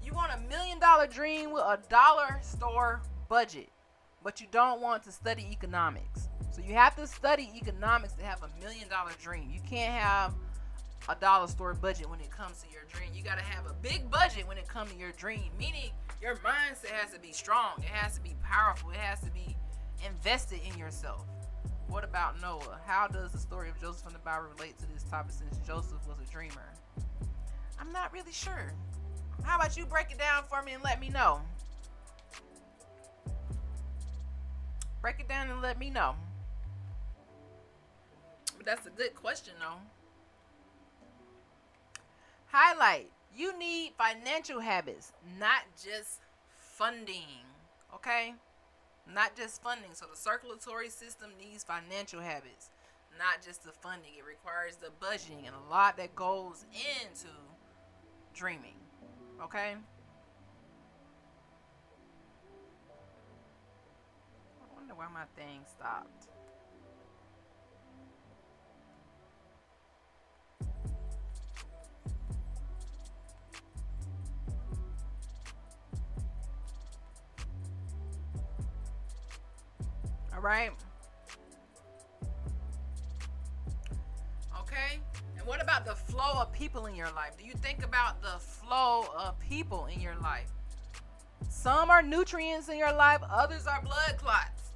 You want $1 million dream with a dollar store budget, but you don't want to study economics. So you have to study economics to have $1 million dream. You can't have a dollar store budget when it comes to your dream. You got to have a big budget when it comes to your dream, meaning your mindset has to be strong. It has to be powerful. It has to be invested in yourself. What about Noah? How does the story of Joseph in the Bible relate to this topic since Joseph was a dreamer? I'm not really sure. How about you break it down for me and let me know? Break it down and let me know. But that's a good question, though. Highlight. You need financial habits, not just funding. Okay? Not just funding. So the circulatory system needs financial habits, not just the funding. It requires the budgeting and a lot that goes into dreaming. Okay? I wonder why my thing stopped. All right. Okay. And what about the flow of people in your life? Do you think about the flow of people in your life? Some are nutrients in your life, others are blood clots.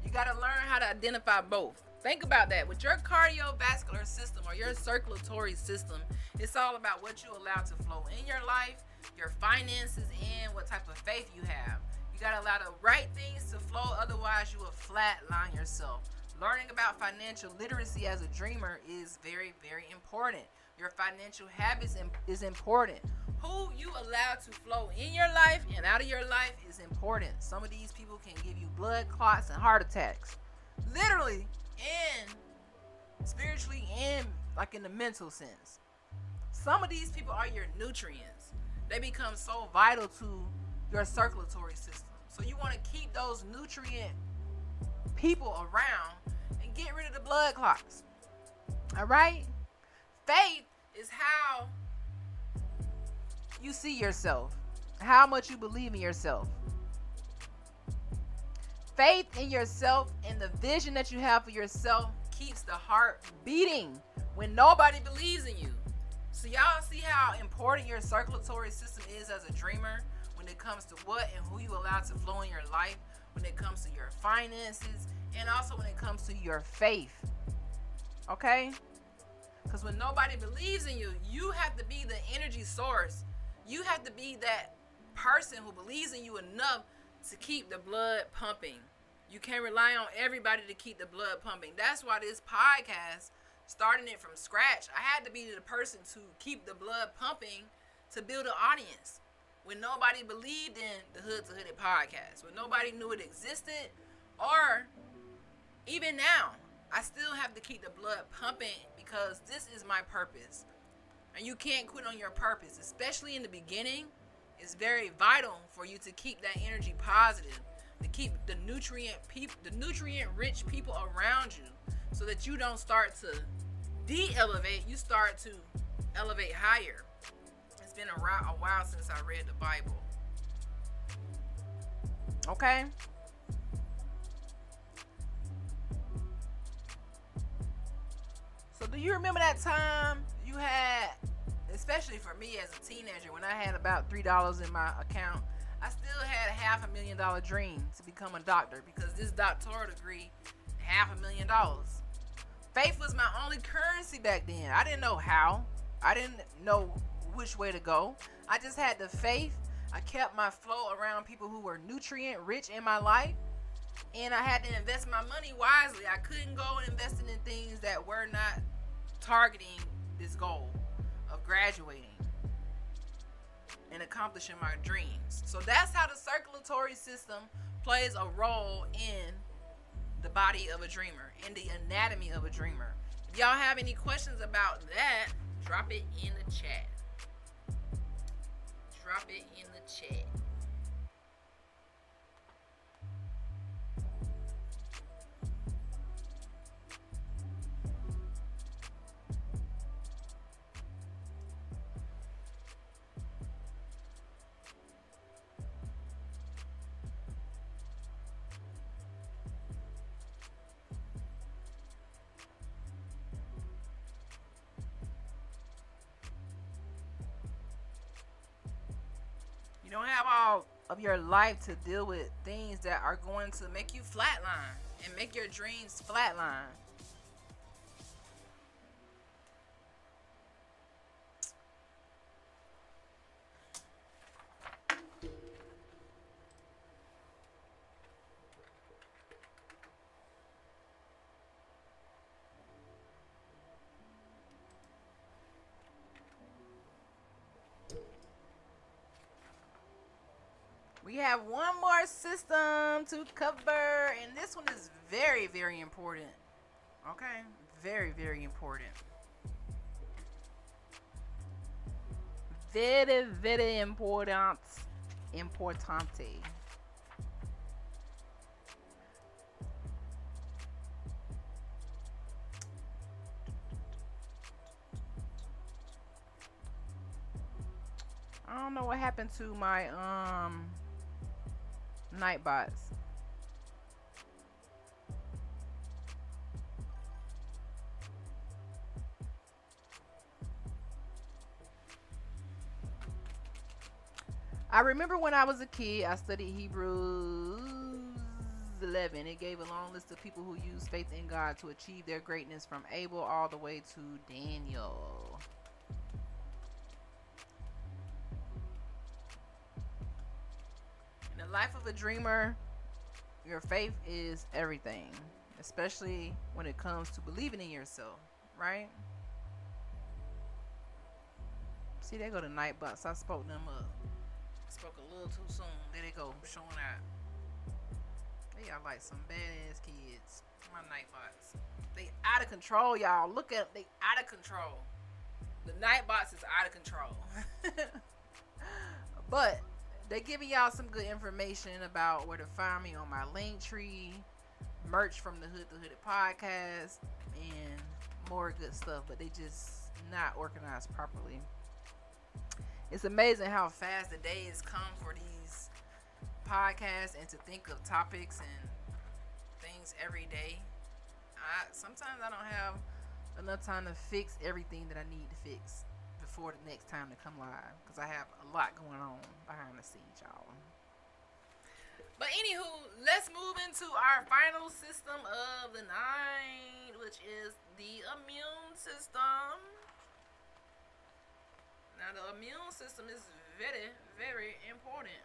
You got to learn how to identify both. Think about that. With your cardiovascular system or your circulatory system, it's all about what you allow to flow in your life, your finances, and what type of faith you have. You got to allow the right things to flow, otherwise you will flatline yourself. Learning about financial literacy as a dreamer is very, very important. Your financial habits is important. Who you allow to flow in your life and out of your life is important. Some of these people can give you blood clots and heart attacks. Literally and spiritually and like in the mental sense. Some of these people are your nutrients. They become so vital to your circulatory system. So you want to keep those nutrient people around and get rid of the blood clots. All right? Faith is how you see yourself, how much you believe in yourself. Faith in yourself and the vision that you have for yourself keeps the heart beating when nobody believes in you. So y'all see how important your circulatory system is as a dreamer when it comes to what and who you allow to flow in your life, when it comes to your finances, and also when it comes to your faith. Okay? Because when nobody believes in you, you have to be the energy source. You have to be that person who believes in you enough to keep the blood pumping. You can't rely on everybody to keep the blood pumping. That's why this podcast, starting it from scratch, I had to be the person to keep the blood pumping to build an audience. When nobody believed in the Hood2Hooded podcast, when nobody knew it existed, or even now, I still have to keep the blood pumping because this is my purpose. And you can't quit on your purpose, especially in the beginning. It's very vital for you to keep that energy positive, to keep the nutrient-rich people around you, so that you don't start to de-elevate. You start to elevate higher. It's been a while since I read the Bible. Okay. So do you remember that time you had, especially for me as a teenager, when I had about $3 in my account, I still had a $500,000 dream to become a doctor because this doctoral degree, $500,000. Faith was my only currency back then. I didn't know how. I didn't know which way to go. I just had the faith. I kept my flow around people who were nutrient rich in my life. And I had to invest my money wisely. I couldn't go investing in things that were not targeting this goal of graduating and accomplishing my dreams. So that's how the circulatory system plays a role in the body of a dreamer, in the anatomy of a dreamer. If y'all have any questions about that, drop it in the chat. Drop it in the chat. You don't have all of your life to deal with things that are going to make you flatline and make your dreams flatline. We have one more system to cover, and this one is very, very important. Okay? Very, very important. Very, very important. Importante. I don't know what happened to my Nightbots. I remember when I was a kid, I studied Hebrews 11. It gave a long list of people who used faith in God to achieve their greatness, from Abel all the way to Daniel. In the life of a dreamer, your faith is everything, especially when it comes to believing in yourself, right? See, they go to Nightbots. I spoke them up. Spoke a little too soon. There they go, showing out. They got like some badass kids. My Nightbots. They out of control, y'all. Look at them. They out of control. The Nightbots is out of control. But they giving y'all some good information about where to find me on my link tree, merch from the Hood2Hooded podcast, and more good stuff. But they just not organized properly. It's amazing how fast the days come for these podcasts and to think of topics and things every day. Sometimes I don't have enough time to fix everything that I need to fix before the next time to come live, because I have a lot going on behind the scenes, y'all. But anywho, let's move into our final system of the night, which is the immune system. Now, the immune system is very, very important.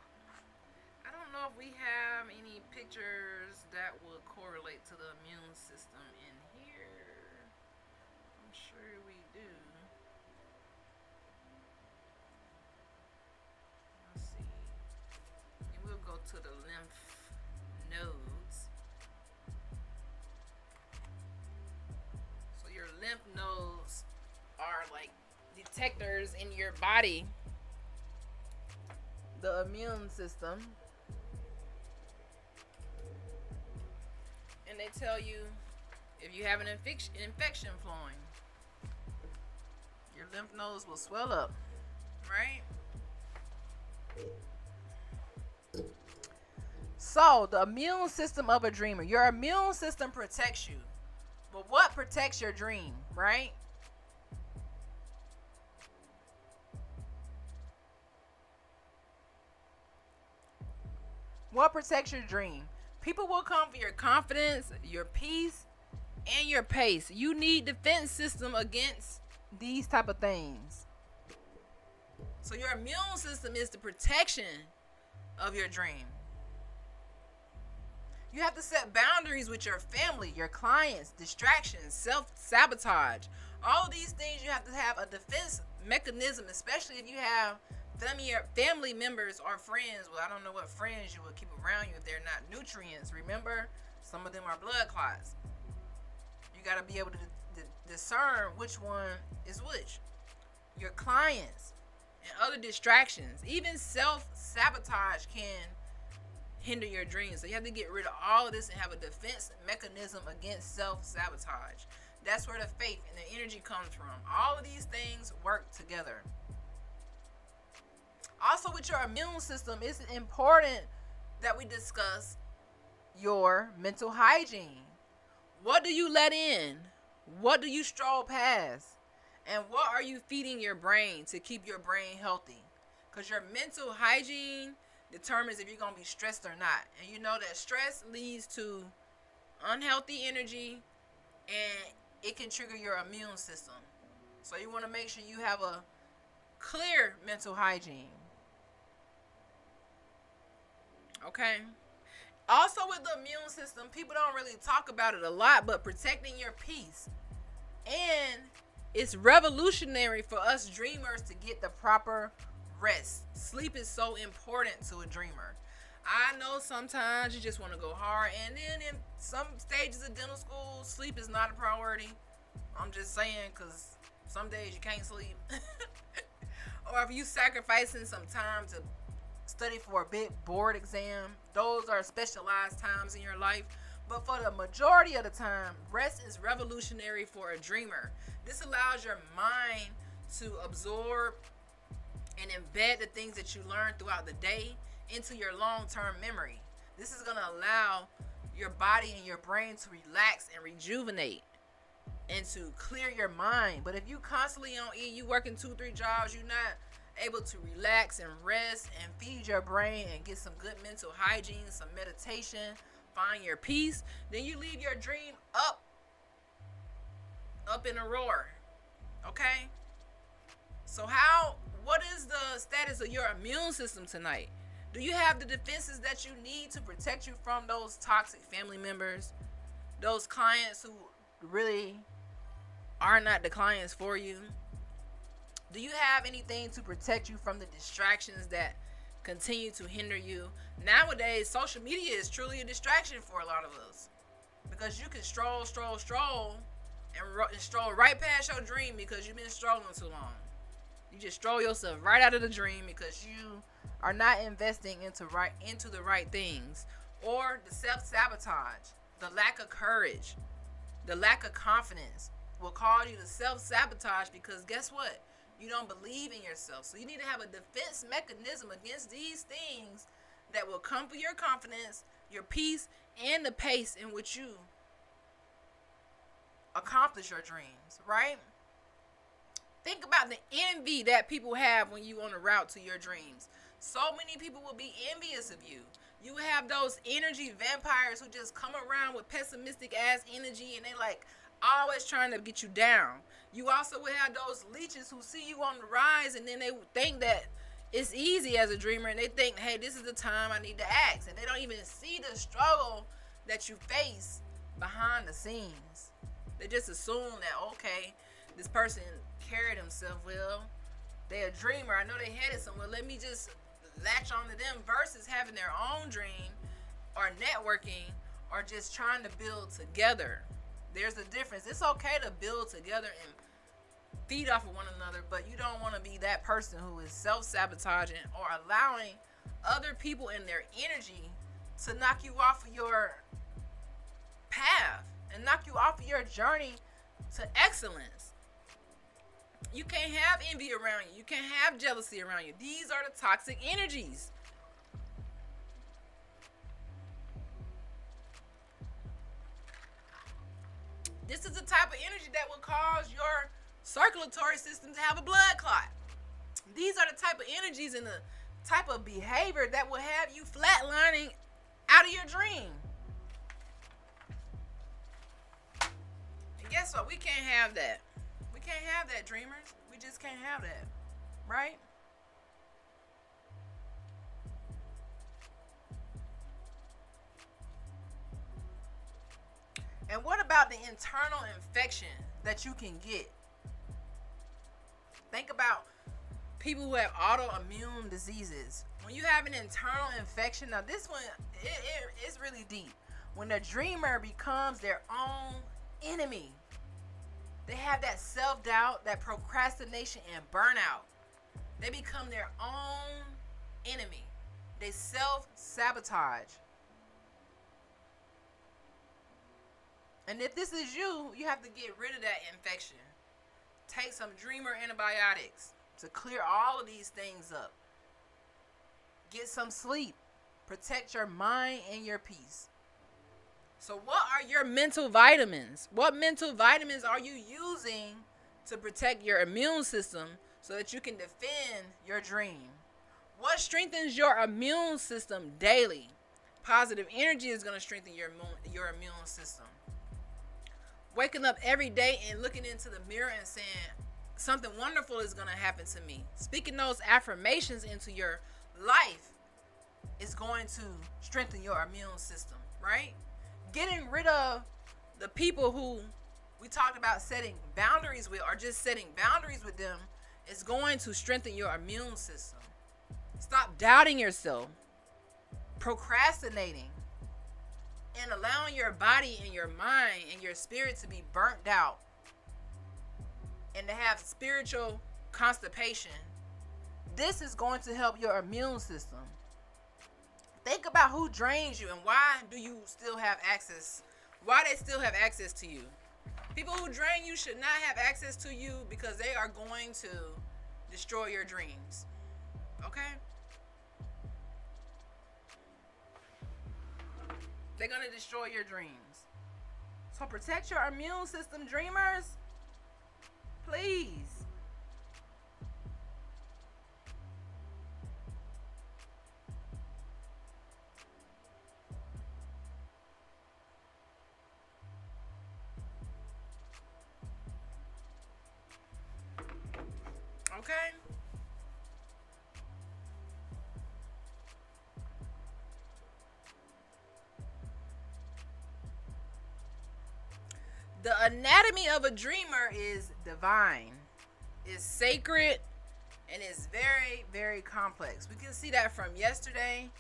I don't know if we have any pictures that would correlate to the immune system in here. I'm sure we do. Let's see. And we'll go to the lymph nodes. So your lymph nodes are like detectors in your body. The immune system. And they tell you if you have an infection flowing, your lymph nodes will swell up, right? So, the immune system of a dreamer. Your immune system protects you. But what protects your dream, right? What protects your dream? People will come for your confidence, your peace, and your pace. You need defense system against these type of things. So your immune system is the protection of your dream. You have to set boundaries with your family, your clients, distractions, self-sabotage. All of these things, you have to have a defense mechanism, especially if you have family members or friends. Well, I don't know what friends you would keep around you if they're not nutrients. Remember, some of them are blood clots. You got to be able to discern which one is which. Your clients and other distractions, even self-sabotage can hinder your dreams. So you have to get rid of all of this and have a defense mechanism against self-sabotage. That's where the faith and the energy comes from. All of these things work together. Also, with your immune system, it's important that we discuss your mental hygiene. What do you let in? What do you stroll past? And what are you feeding your brain to keep your brain healthy? Because your mental hygiene determines if you're going to be stressed or not. And you know that stress leads to unhealthy energy, and it can trigger your immune system. So you want to make sure you have a clear mental hygiene. Okay. Also, with the immune system, people don't really talk about it a lot, but protecting your peace. And it's revolutionary for us dreamers to get the proper rest. Sleep is so important to a dreamer. I know sometimes you just want to go hard, and then in some stages of dental school, sleep is not a priority. I'm just saying, because some days you can't sleep. Or if you sacrificing some time to study for a big board exam, those are specialized times in your life. But for the majority of the time, rest is revolutionary for a dreamer. This allows your mind to absorb and embed the things that you learn throughout the day into your long-term memory. This is going to allow your body and your brain to relax and rejuvenate and to clear your mind. But if you constantly on E, you working 2-3 jobs, you're not able to relax and rest and feed your brain and get some good mental hygiene, some meditation, find your peace, then you leave your dream up in a roar. Okay? So what is the status of your immune system tonight? Do you have the defenses that you need to protect you from those toxic family members, those clients who really are not the clients for you? Do you have anything to protect you from the distractions that continue to hinder you? Nowadays, social media is truly a distraction for a lot of us, because you can stroll, and stroll right past your dream because you've been strolling too long. You just stroll yourself right out of the dream because you are not investing into the right things. Or the self-sabotage, the lack of courage, the lack of confidence will cause you to self-sabotage, because guess what? You don't believe in yourself. So you need to have a defense mechanism against these things that will crumble your confidence, your peace, and the pace in which you accomplish your dreams, right? Think about the envy that people have when you on the route to your dreams. So many people will be envious of you. You will have those energy vampires who just come around with pessimistic ass energy, and they like always trying to get you down. You also will have those leeches who see you on the rise, and then they think that it's easy as a dreamer, and they think, hey, this is the time I need to act. And they don't even see the struggle that you face behind the scenes. They just assume that, okay, this person carried himself well. They're a dreamer. I know they headed somewhere. Let me just latch on to them, versus having their own dream or networking or just trying to build together. There's a difference. It's okay to build together and feed off of one another, but you don't want to be that person who is self-sabotaging or allowing other people and their energy to knock you off of your path and knock you off of your journey to excellence. You can't have envy around you. You can't have jealousy around you. These are the toxic energies. This is the type of energy that will cause your circulatory system to have a blood clot. These are the type of energies and the type of behavior that will have you flatlining out of your dream. And guess what? We can't have that. We can't have that, dreamers. We just can't have that. Right? And what about the internal infection that you can get? Think about people who have autoimmune diseases. When you have an internal infection, now this one, it's really deep. When the dreamer becomes their own enemy, they have that self-doubt, that procrastination, and burnout. They become their own enemy. They self-sabotage. And if this is you, you have to get rid of that infection. Take some dreamer antibiotics to clear all of these things up. Get some sleep. Protect your mind and your peace. So what are your mental vitamins? What mental vitamins are you using to protect your immune system so that you can defend your dream? What strengthens your immune system daily? Positive energy is going to strengthen your immune system. Waking up every day and looking into the mirror and saying, something wonderful is going to happen to me. Speaking those affirmations into your life is going to strengthen your immune system, right? Getting rid of the people who we talked about setting boundaries with, or just setting boundaries with them, is going to strengthen your immune system. Stop doubting yourself, procrastinating, and allowing your body and your mind and your spirit to be burnt out and to have spiritual constipation. This is going to help your immune system. Think about who drains you and why do you still have access? Why they still have access to you? People who drain you should not have access to you because they are going to destroy your dreams. Okay? They're going to destroy your dreams. So protect your immune system, dreamers. Please. Okay? The anatomy of a dreamer is divine. is sacred and it's very, very complex. We can see that from yesterday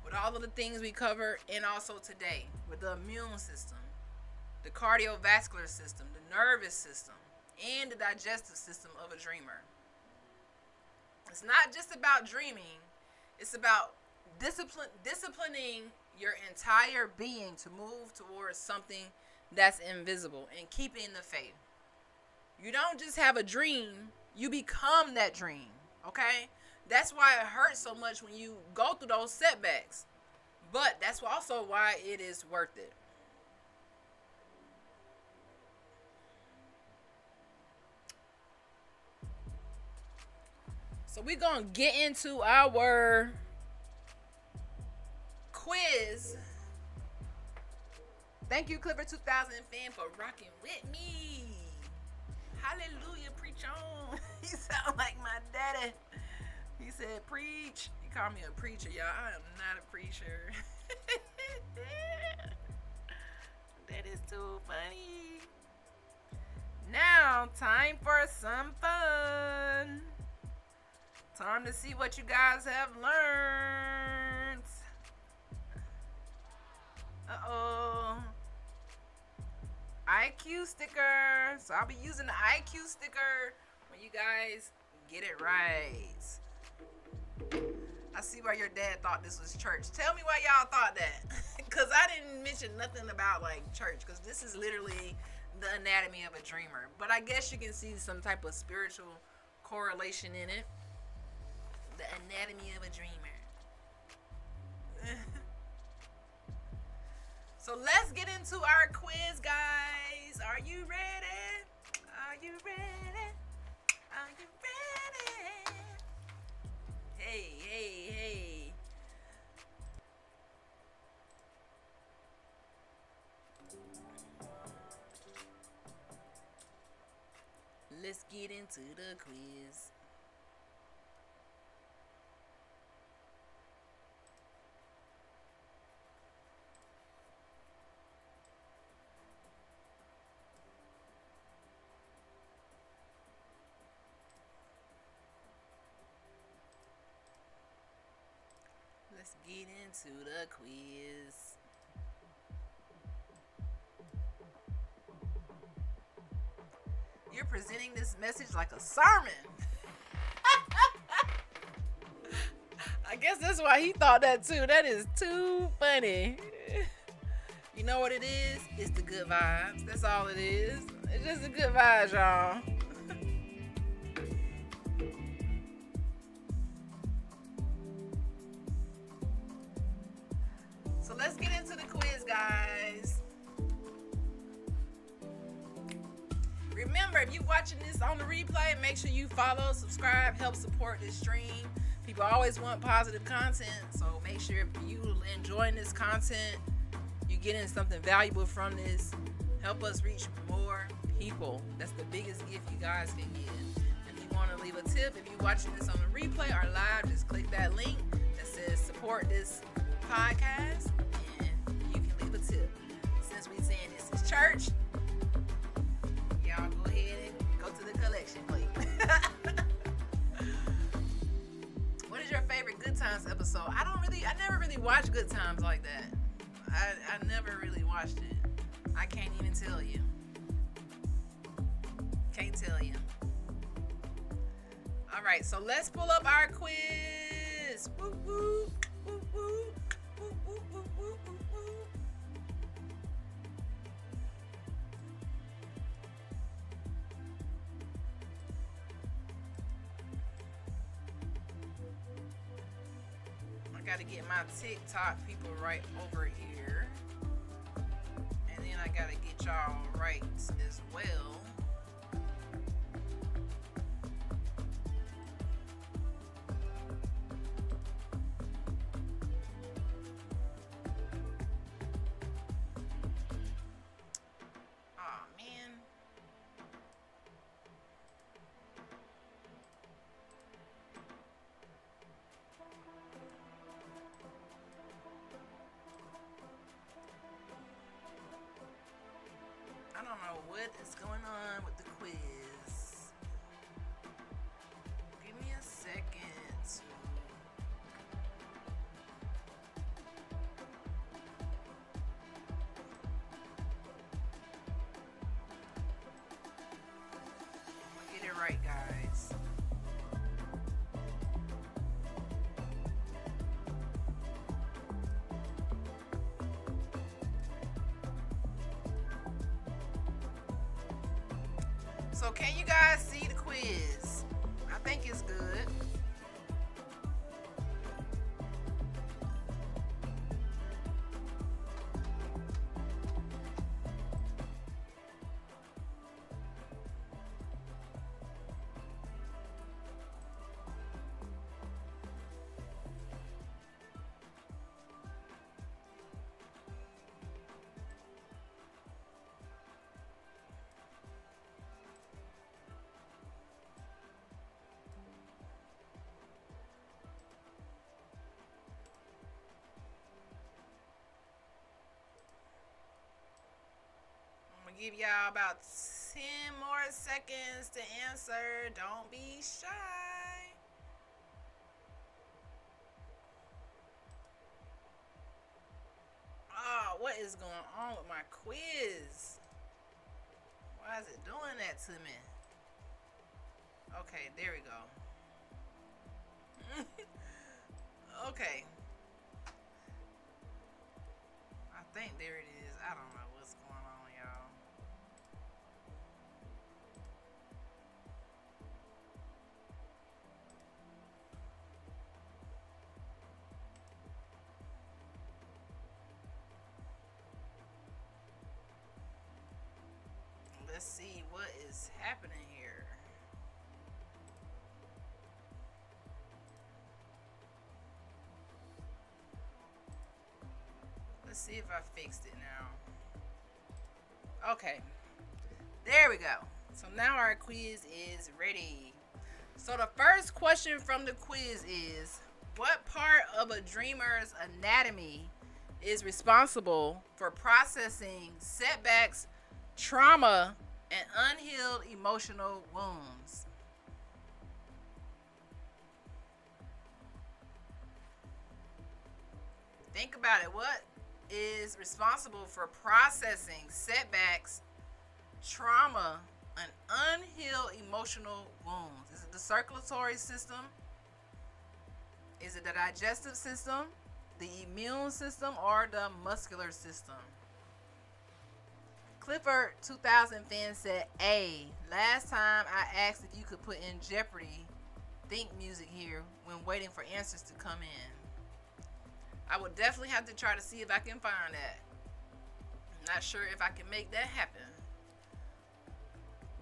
with all of the things we covered, and also today with the immune system, the cardiovascular system, the nervous system, and the digestive system of a dreamer. It's not just about dreaming, it's about disciplining your entire being to move towards something that's invisible and keeping the faith. You don't just have a dream, you become that dream, okay? That's why it hurts so much when you go through those setbacks. But that's also why it is worth it. So we're going to get into our quiz. Thank you, Clipper 2000 fan, for rocking with me. Hallelujah, preach on. You sound like my daddy. He said, preach. He called me a preacher, y'all. I am not a preacher. That is too funny. Now, time for some fun. Time to see what you guys have learned. Uh-oh. IQ sticker. So I'll be using the IQ sticker when you guys get it right. I see why your dad thought this was church. Tell me why y'all thought that. Because I didn't mention nothing about like church. Because this is literally the anatomy of a dreamer. But I guess you can see some type of spiritual correlation in it. The anatomy of a dreamer. So let's get into our quiz, guys. Are you ready? Are you ready? Are you ready? Hey, hey, hey. Let's get into the quiz. Let's get into the quiz. You're presenting this message like a sermon. I guess that's why he thought that too. That is too funny. You know what it is? It's the good vibes. That's all it is. It's just the good vibes, y'all. So let's get into the quiz, guys. Remember, if you're watching this on the replay, make sure you follow, subscribe, help support this stream. People always want positive content, so make sure if you enjoying this content, you're getting something valuable from this. Help us reach more people. That's the biggest gift you guys can get. If you want to leave a tip, if you're watching this on the replay or live, just click that link that says support this podcast, and you can leave a tip. Since we saying this is church, y'all go ahead and go to the collection plate. What is your favorite Good Times episode? I never really watch Good Times like that. I never really watched it. I can't even tell you. Can't tell you. All right, so let's pull up our quiz. Woo woo. Woo woo. Woo woo woo woo woo woo. I gotta get my TikTok people right over here. And then I gotta get y'all right as well. I don't know what is going on with the quiz. right, guys. So can you guys see the quiz? I think it's good. Give y'all about 10 more seconds to answer. Don't be shy. Oh, what is going on with my quiz? Why is it doing that to me? Okay, there we go. Okay. I think there it is. I don't know what's going on, y'all. Let's see what is happening here. Let's see if I fixed it now. Okay, there we go. So now our quiz is ready. So the first question from the quiz is, what part of a dreamer's anatomy is responsible for processing setbacks, trauma, and unhealed emotional wounds? Think about it. What is responsible for processing setbacks, trauma, and unhealed emotional wounds? Is it the circulatory system? Is it the digestive system, the immune system, or the muscular system? Clifford 2000 fan said A. Last time I asked if you could put in Jeopardy think music here when waiting for answers to come in. I would definitely have to try to see if I can find that. I'm not sure if I can make that happen.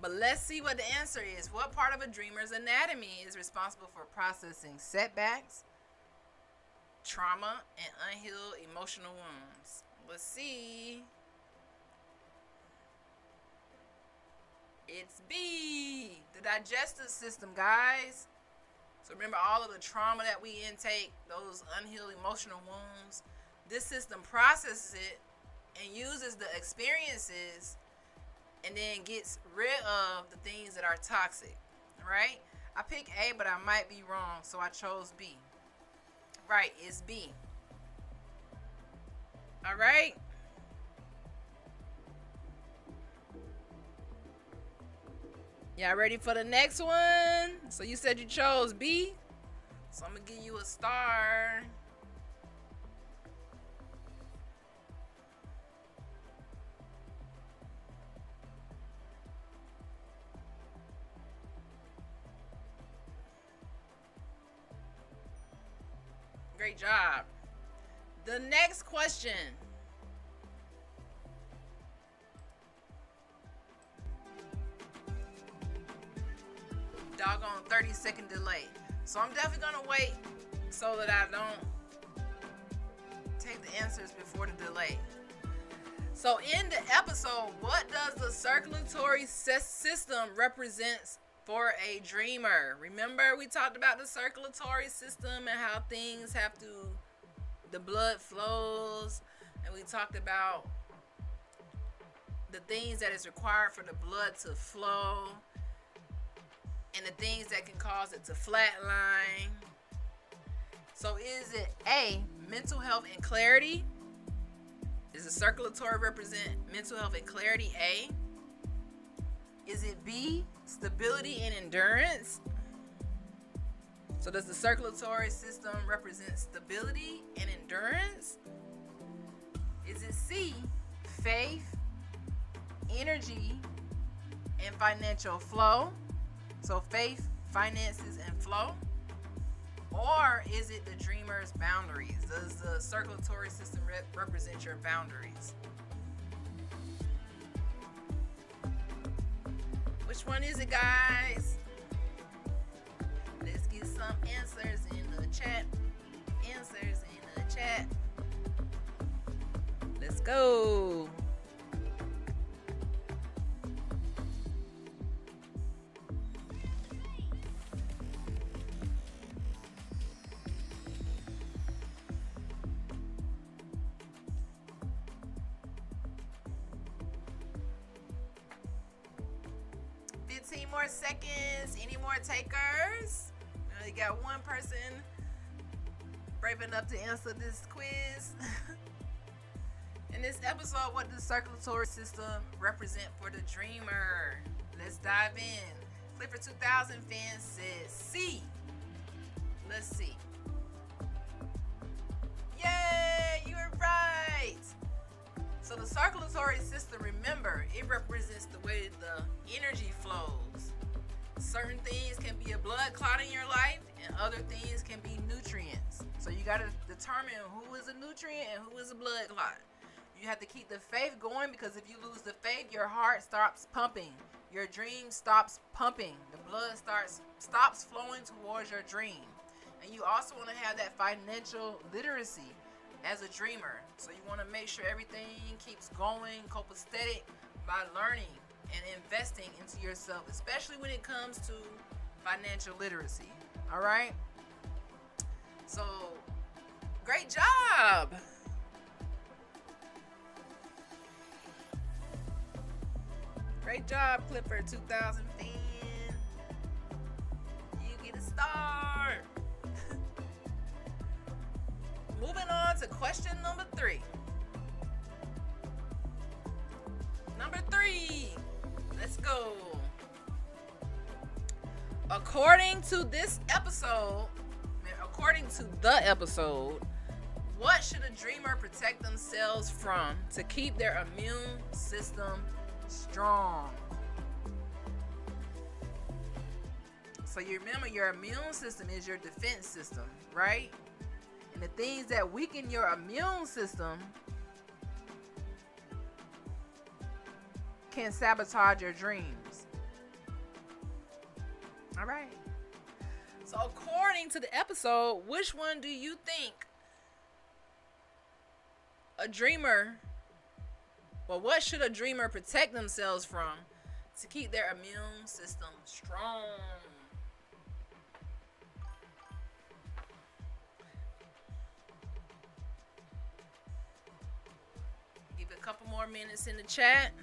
But let's see what the answer is. What part of a dreamer's anatomy is responsible for processing setbacks, trauma, and unhealed emotional wounds? Let's see. It's B, the digestive system, guys. So remember all of the trauma that we intake, those unhealed emotional wounds, this system processes it and uses the experiences and then gets rid of the things that are toxic, right? I picked A, but I might be wrong, so I chose B. Right, it's B. All right. Y'all ready for the next one? So you said you chose B. So I'm going to give you a star. Great job. The next question. Doggone 30-second delay. So I'm definitely gonna wait so that I don't take the answers before the delay. So in the episode, what does the circulatory system represents for a dreamer? Remember we talked about the circulatory system and how things have to, the blood flows, and we talked about the things that is required for the blood to flow and the things that can cause it to flatline. So is it A, mental health and clarity? Does the circulatory represent mental health and clarity? A. Is it B, Stability and endurance. So does the circulatory system represent stability and endurance? Is it C, faith, energy, and financial flow? So faith, finances, and flow. Or is it the dreamer's boundaries? Does the circulatory system represent your boundaries? Which one is it, guys? Let's get some answers in the chat. Answers in the chat. Let's go. More seconds. Any more takers? You got one person brave enough to answer this quiz. In this episode, what does circulatory system represent for the dreamer? Let's dive in. Clifford 2000 fan says C. Let's see. Yay! You were right. So the circulatory system, remember, it represents the way the energy flows. Certain things can be a blood clot in your life, and other things can be nutrients. So you got to determine who is a nutrient and who is a blood clot. You have to keep the faith going, because if you lose the faith, your heart stops pumping. Your dream stops pumping. The blood stops flowing towards your dream. And you also want to have that financial literacy as a dreamer. So you want to make sure everything keeps going copacetic by learning and investing into yourself, especially when it comes to financial literacy. All right? So, great job. Great job, Clifford 2000 fan. You get a star. Moving on to question number 3. Number 3. Let's go. According to the episode, what should a dreamer protect themselves from to keep their immune system strong? So you remember, your immune system is your defense system, right? And the things that weaken your immune system can sabotage your dreams. All right. So according to the episode, which one do you think what should a dreamer protect themselves from to keep their immune system strong? Give it a couple more minutes in the chat.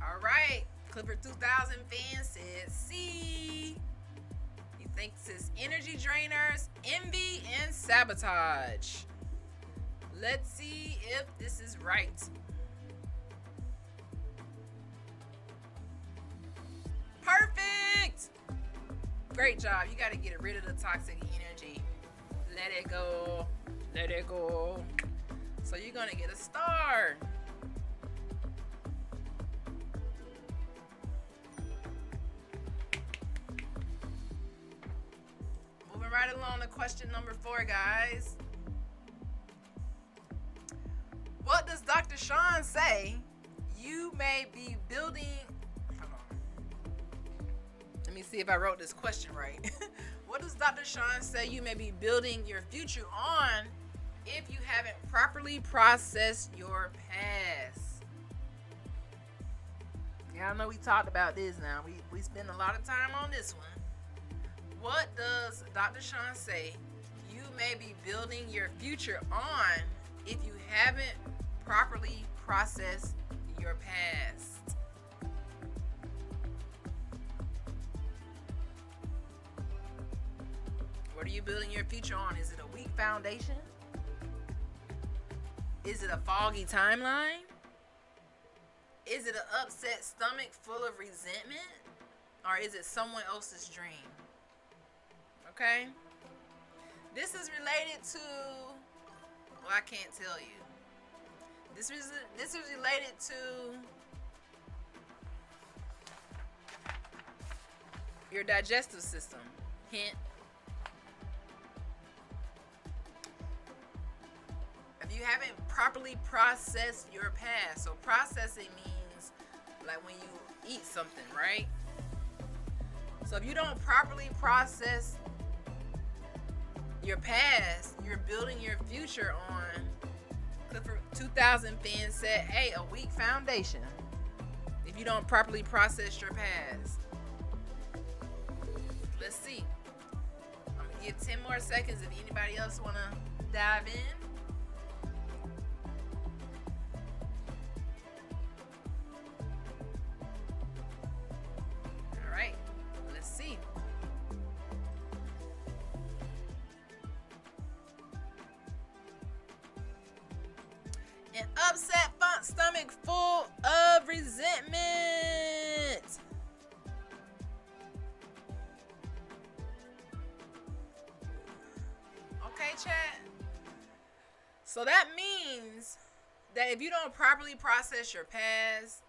All right, Clifford 2000 fan says C. He thinks it's energy drainers, envy, and sabotage. Let's see if this is right. Perfect. Great job. You got to get rid of the toxic energy. Let it go. Let it go. So you're going to get a star. Moving right along to question number 4, guys. What does Dr. Sean say you may be building? Hold on. Let me see if I wrote this question right. What does Dr. Sean say you may be building your future on if you haven't properly processed your past? Yeah, I know we talked about this now. We spend a lot of time on this one. What does Dr. Sean say you may be building your future on if you haven't properly processed your past? What are you building your future on? Is it a weak foundation? Is it a foggy timeline? Is it an upset stomach full of resentment? Or is it someone else's dream? Okay? This is related to, well, I can't tell you. This is related to your digestive system. Hint. If you haven't properly processed your past, so processing means like when you eat something, right? So if you don't properly process your past, you're building your future on, Clifford 2000 fan said, hey, a weak foundation. If you don't properly process your past. Let's see. I'm gonna give 10 more seconds if anybody else wanna dive in. All right, let's see. An upset stomach full of resentment. Okay, chat. So that means that if you don't properly process your past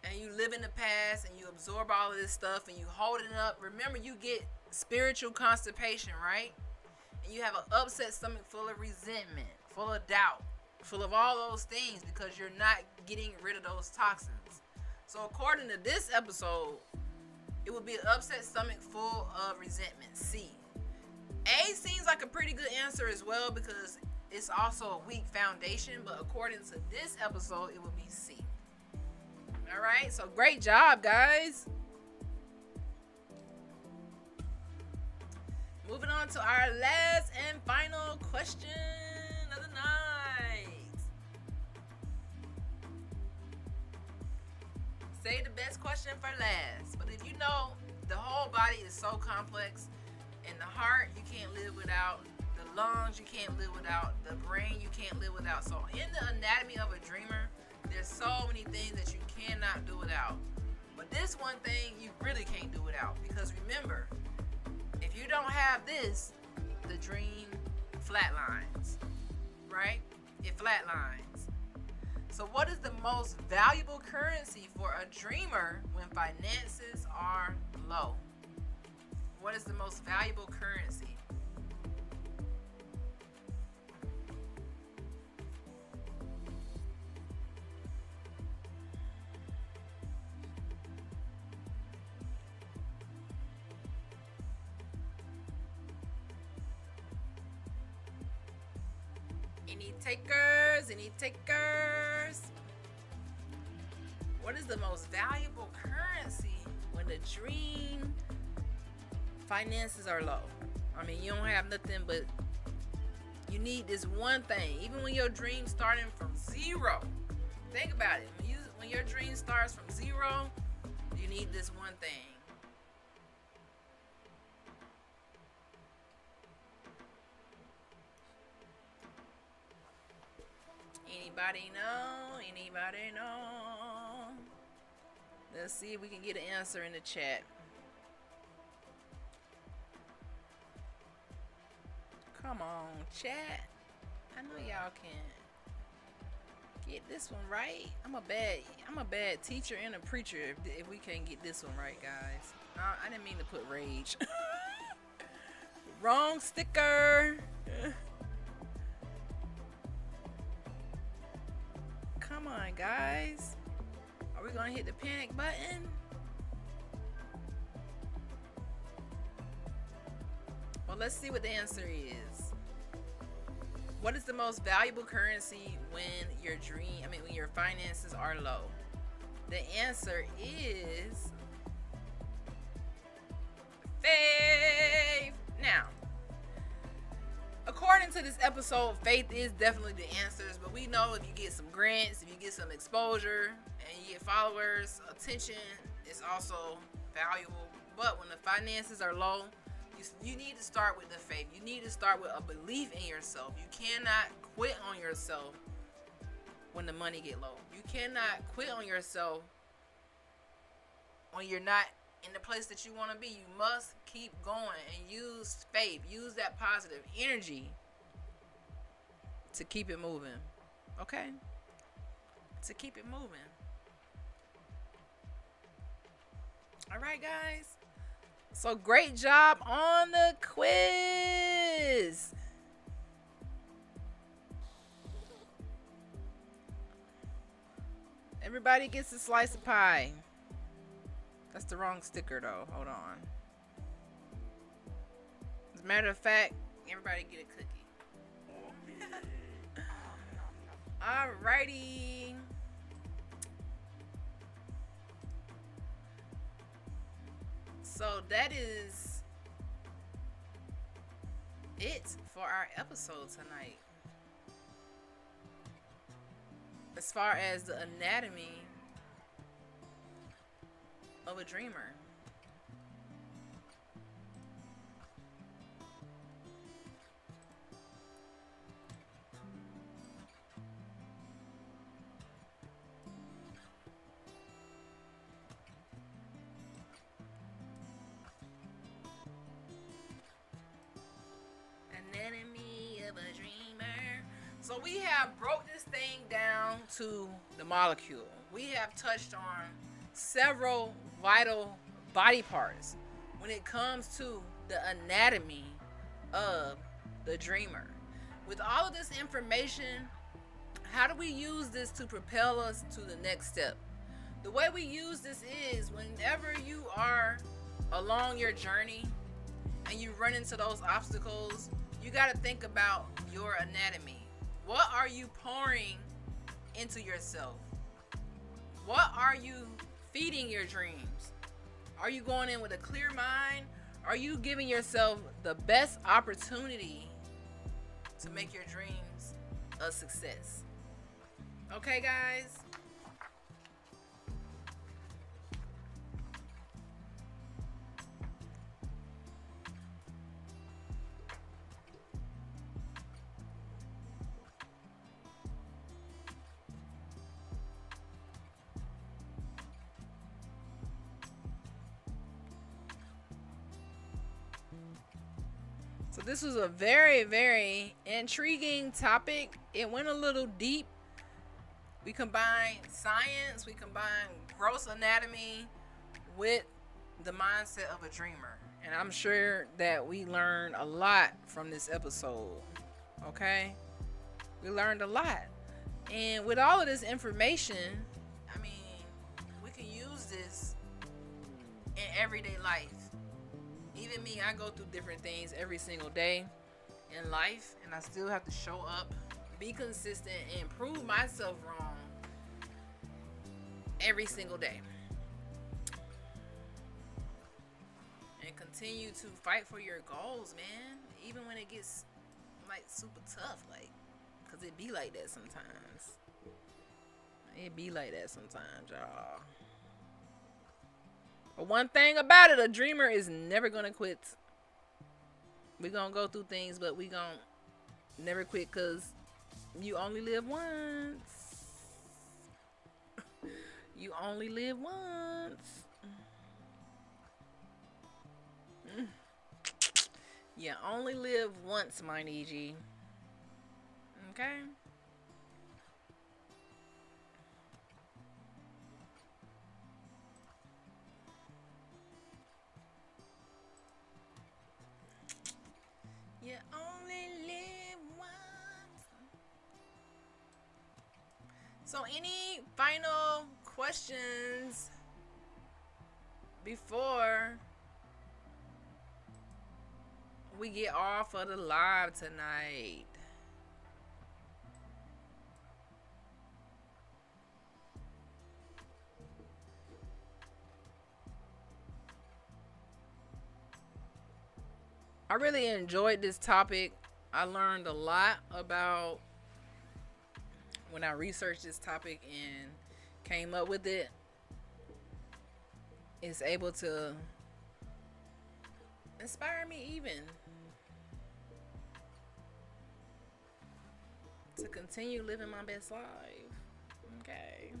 and you live in the past and you absorb all of this stuff and you hold it up, remember you get spiritual constipation, right? And you have an upset stomach full of resentment, full of doubt, full of all those things because you're not getting rid of those toxins. So according to this episode, it would be an upset stomach full of resentment. C. A seems like a pretty good answer as well because it's also a weak foundation, but according to this episode, it would be C. All right, so great job, guys. Moving on to our last and final question of the night. Say the best question for last. But if you know, the whole body is so complex, and the heart you can't live without, the lungs you can't live without, the brain you can't live without. So in the anatomy of a dreamer, there's so many things that you cannot do without. But this one thing you really can't do without, because remember, if you don't have this, the dream flatlines, right? It flatlines. So what is the most valuable currency for a dreamer when finances are low? What is the most valuable currency? Any takers? Any takers? What is the most valuable currency when the dream finances are low? I mean, you don't have nothing, but you need this one thing. Even when your dream starting from zero, think about it. When your dream starts from zero, you need this one thing. Anybody know? Anybody know? Let's see if we can get an answer in the chat. Come on, chat. I know y'all can get this one right. I'm a bad teacher and a preacher if we can't get this one right, guys. I didn't mean to put rage. Wrong sticker. Come on, guys. Are we gonna hit the panic button? Well, let's see what the answer is. What is the most valuable currency when when your finances are low? The answer is faith. Now, according to this episode, faith is definitely the answers, but we know if you get some grants, if you get some exposure, and you get followers, attention is also valuable. But when the finances are low, You need to start with the faith. You need to start with a belief in yourself. You cannot quit on yourself when the money get low. You cannot quit on yourself when you're not in the place that you want to be. You must keep going and use faith. Use that positive energy to keep it moving. Okay? To keep it moving. All right, guys. So great job on the quiz. Everybody gets a slice of pie. That's the wrong sticker though. Hold on. As a matter of fact, everybody get a cookie. Alrighty. So that is it for our episode tonight. As far as the anatomy of a dreamer. Anatomy of a dreamer. So we have broke this thing down to the molecule. We have touched on several vital body parts when it comes to the anatomy of the dreamer. With all of this information, how do we use this to propel us to the next step? The way we use this is whenever you are along your journey and you run into those obstacles, you got to think about your anatomy. What are you pouring into yourself? What are you feeding your dreams? Are you going in with a clear mind? Are you giving yourself the best opportunity to make your dreams a success? Okay, guys? So this was a very, very intriguing topic. It went a little deep. We combined science, we combined gross anatomy with the mindset of a dreamer. And I'm sure that we learned a lot from this episode. Okay? We learned a lot. And with all of this information, I mean, we can use this in everyday life. Even me, I go through different things every single day in life, and I still have to show up, be consistent, and prove myself wrong every single day. And continue to fight for your goals, man. Even when it gets like super tough, like, cause it be like that sometimes. It be like that sometimes, y'all. But one thing about it, a dreamer is never gonna quit. We gonna go through things, but we gonna never quit, cause you only live once. You only live once. You only live once, my EG. Okay? You only live once. So any final questions before we get off of the live tonight? I really enjoyed this topic. I learned a lot about when I researched this topic and came up with it. It's able to inspire me even to continue living my best life. Okay.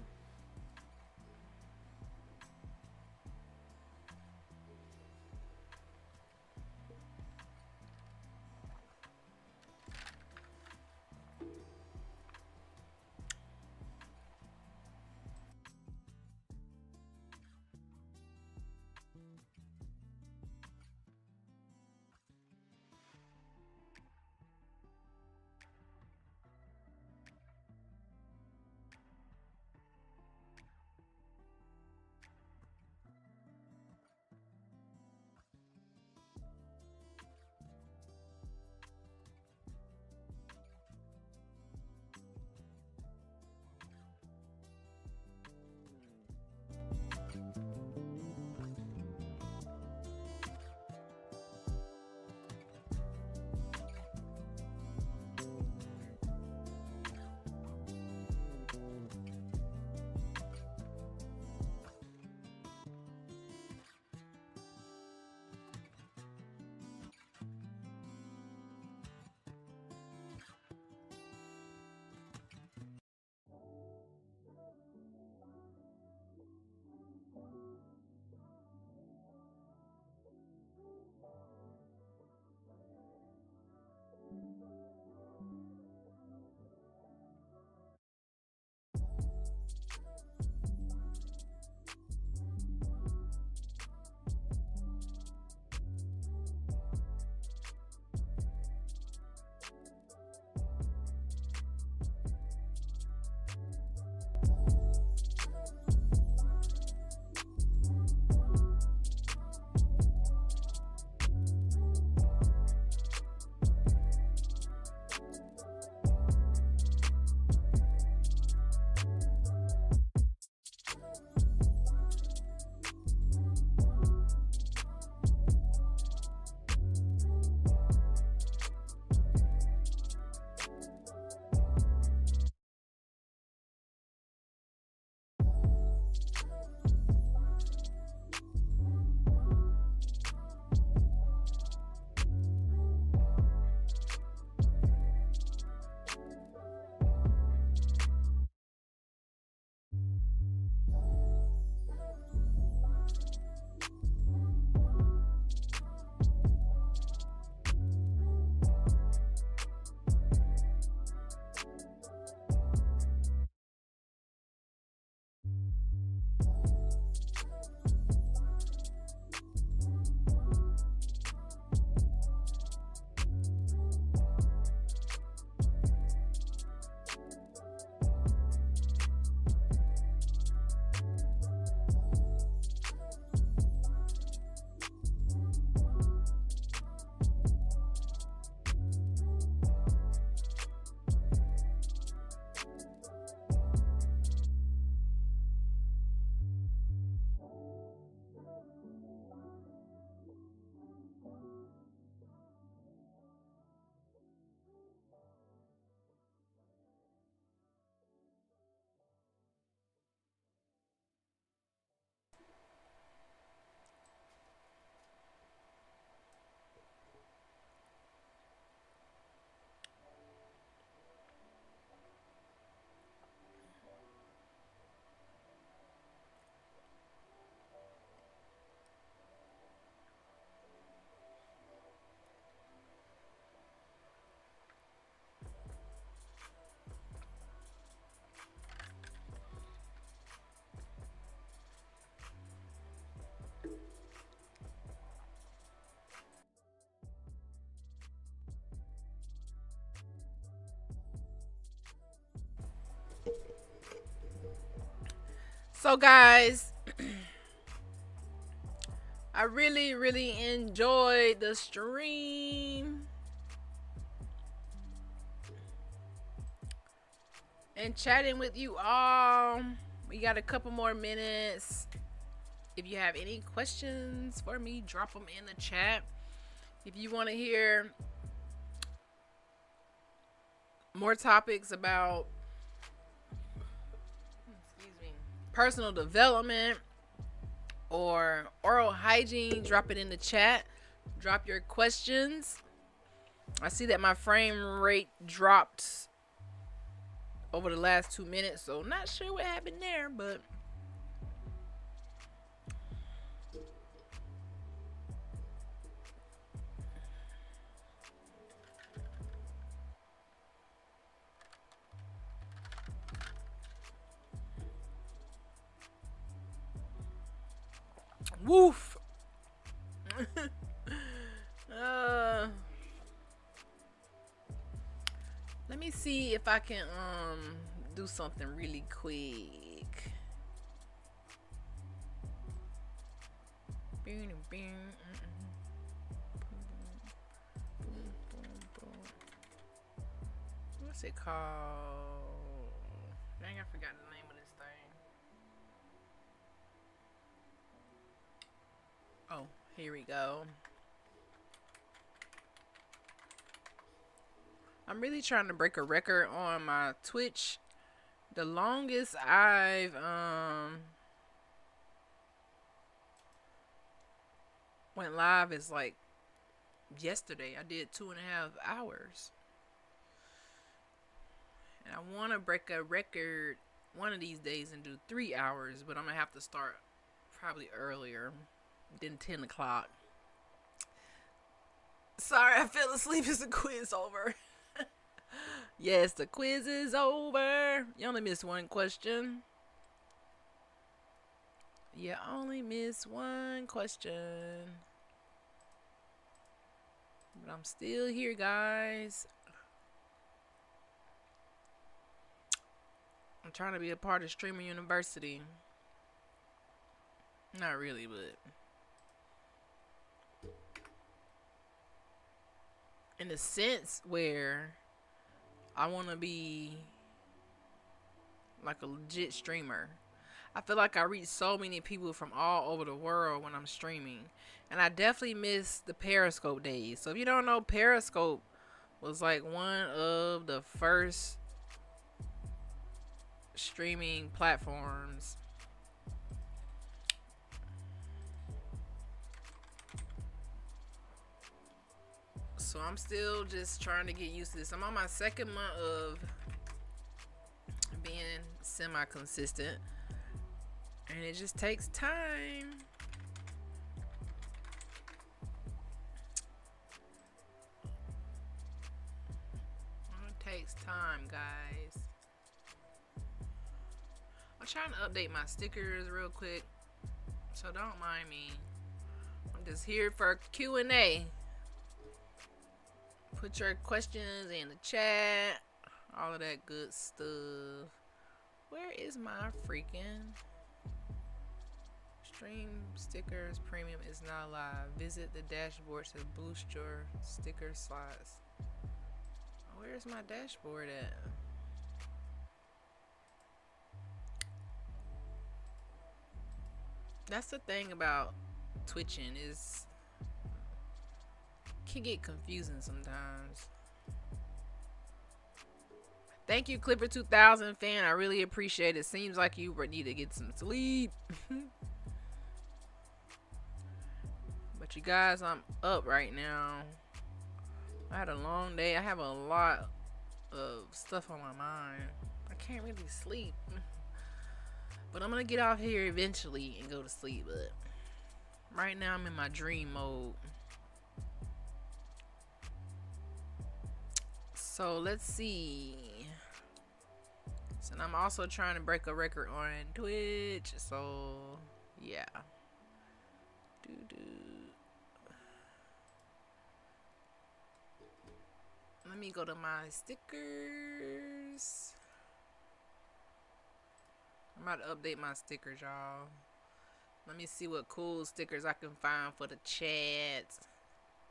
So, guys, I really, really enjoyed the stream and chatting with you all. We got a couple more minutes. If you have any questions for me, drop them in the chat. If you want to hear more topics about personal development or oral hygiene, drop it in the chat Drop your questions. I see that my frame rate dropped over the last 2 minutes, so not sure what happened there, but woof. uh, Let me see if I can do something really quick. What's it called? Dang, I forgot the name of this thing. Oh, here we go. I'm really trying to break a record on my Twitch. The longest I've went live is like yesterday. I did 2.5 hours. And I want to break a record one of these days and do 3 hours, but I'm going to have to start probably earlier than 10 o'clock. Sorry, I fell asleep as the quiz over. Yes, the quiz is over. You only missed one question. You only missed one question. But I'm still here, guys. I'm trying to be a part of Streamer University. Not really, but in the sense where I want to be like a legit streamer. I feel like I reach so many people from all over the world when I'm streaming. And I definitely miss the Periscope days. So if you don't know, Periscope was like one of the first streaming platforms. So I'm still just trying to get used to this. I'm on my second month of being semi-consistent, and it just takes time. It takes time, guys. I'm trying to update my stickers real quick, so don't mind me. I'm just here for Q&A. Put your questions in the chat. All of that good stuff. Where is my freaking stream stickers premium is not live. Visit the dashboard to boost your sticker slots. Where's my dashboard at? That's the thing about twitching, is can get confusing sometimes. Thank you, Clipper 2000 fan. I really appreciate it. Seems like you need to get some sleep. But you guys, I'm up right now. I had a long day. I have a lot of stuff on my mind. I can't really sleep. But I'm gonna get off here eventually and go to sleep. But right now I'm in my dream mode. So let's see. So I'm also trying to break a record on Twitch. So yeah. Let me go to my stickers. I'm about to update my stickers, y'all. Let me see what cool stickers I can find for the chat.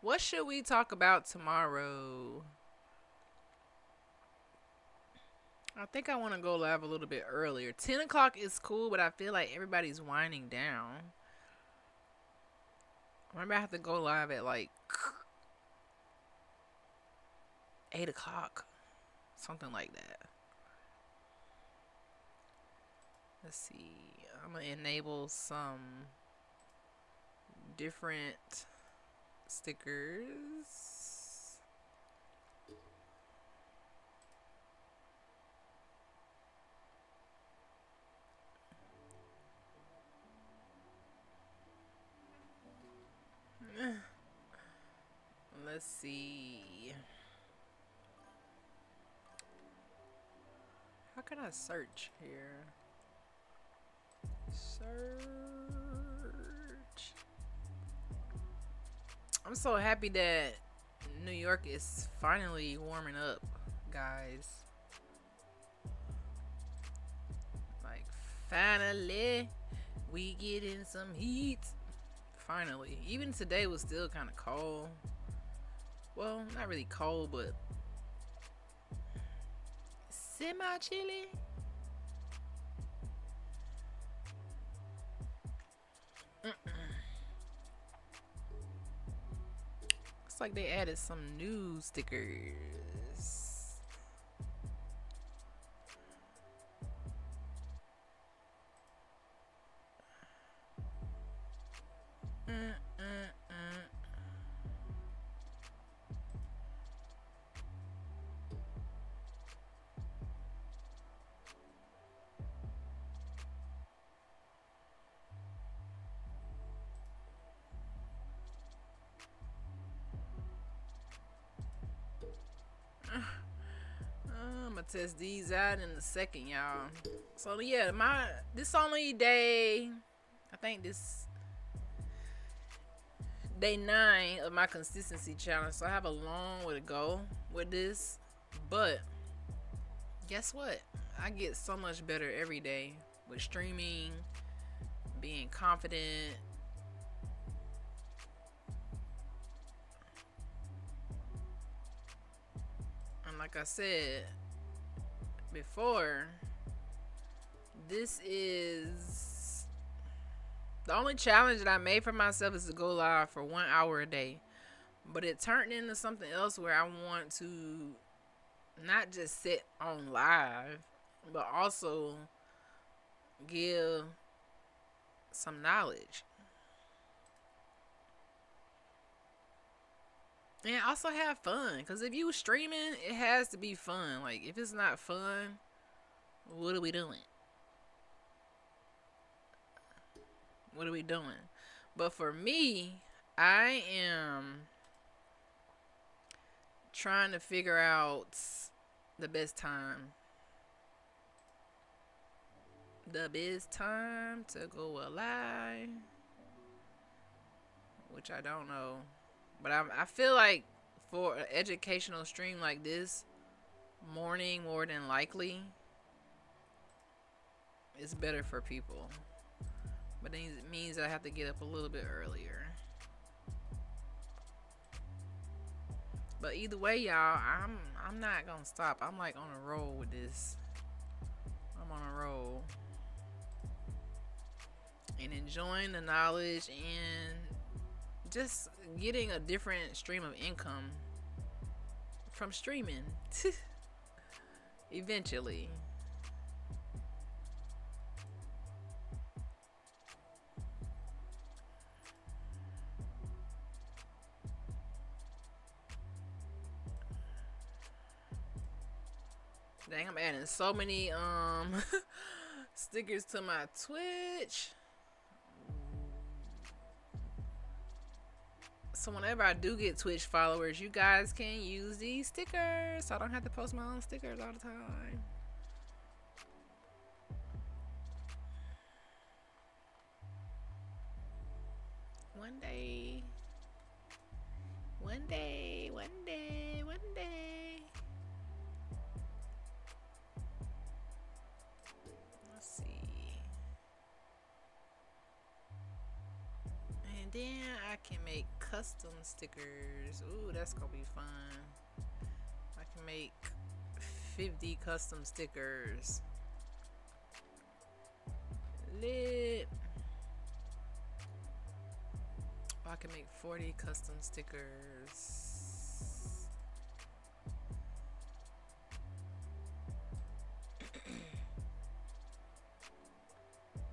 What should we talk about tomorrow? I think I want to go live a little bit earlier. 10 o'clock is cool, but I feel like everybody's winding down. Maybe I have to go live at like 8 o'clock. Something like that. Let's see. I'm going to enable some different stickers. Let's see. How can I search here? Search. I'm so happy that New York is finally warming up, guys. Like, finally, we getting some heat. Finally. Even today was still kind of cold. Well, not really cold, but semi-chilly. Looks like they added some new stickers. I'm gonna test these out in a second, y'all. So yeah, this only day, I think this day 9 of my consistency challenge. So I have a long way to go with this, but guess what? I get so much better every day with streaming, being confident. And like I said before, this is the only challenge that I made for myself is to go live for 1 hour a day. But it turned into something else where I want to not just sit on live, but also give some knowledge. And also have fun. Because if you streaming, it has to be fun. Like, if it's not fun, what are we doing? What are we doing? But for me, I am trying to figure out the best time. The best time to go live. Which I don't know. But I feel like for an educational stream like this, morning more than likely is better for people. But then it means I have to get up a little bit earlier. But either way, y'all, I'm not gonna stop. I'm like on a roll with this. I'm on a roll. And enjoying the knowledge and just getting a different stream of income from streaming. Eventually. Dang, I'm adding so many stickers to my Twitch. So whenever I do get Twitch followers, you guys can use these stickers. So I don't have to post my own stickers all the time. One day. One day. One day. One day. Let's see. And then I can make custom stickers. Ooh, that's gonna be fun. I can make 50 custom stickers. Lit. I can make 40 custom stickers.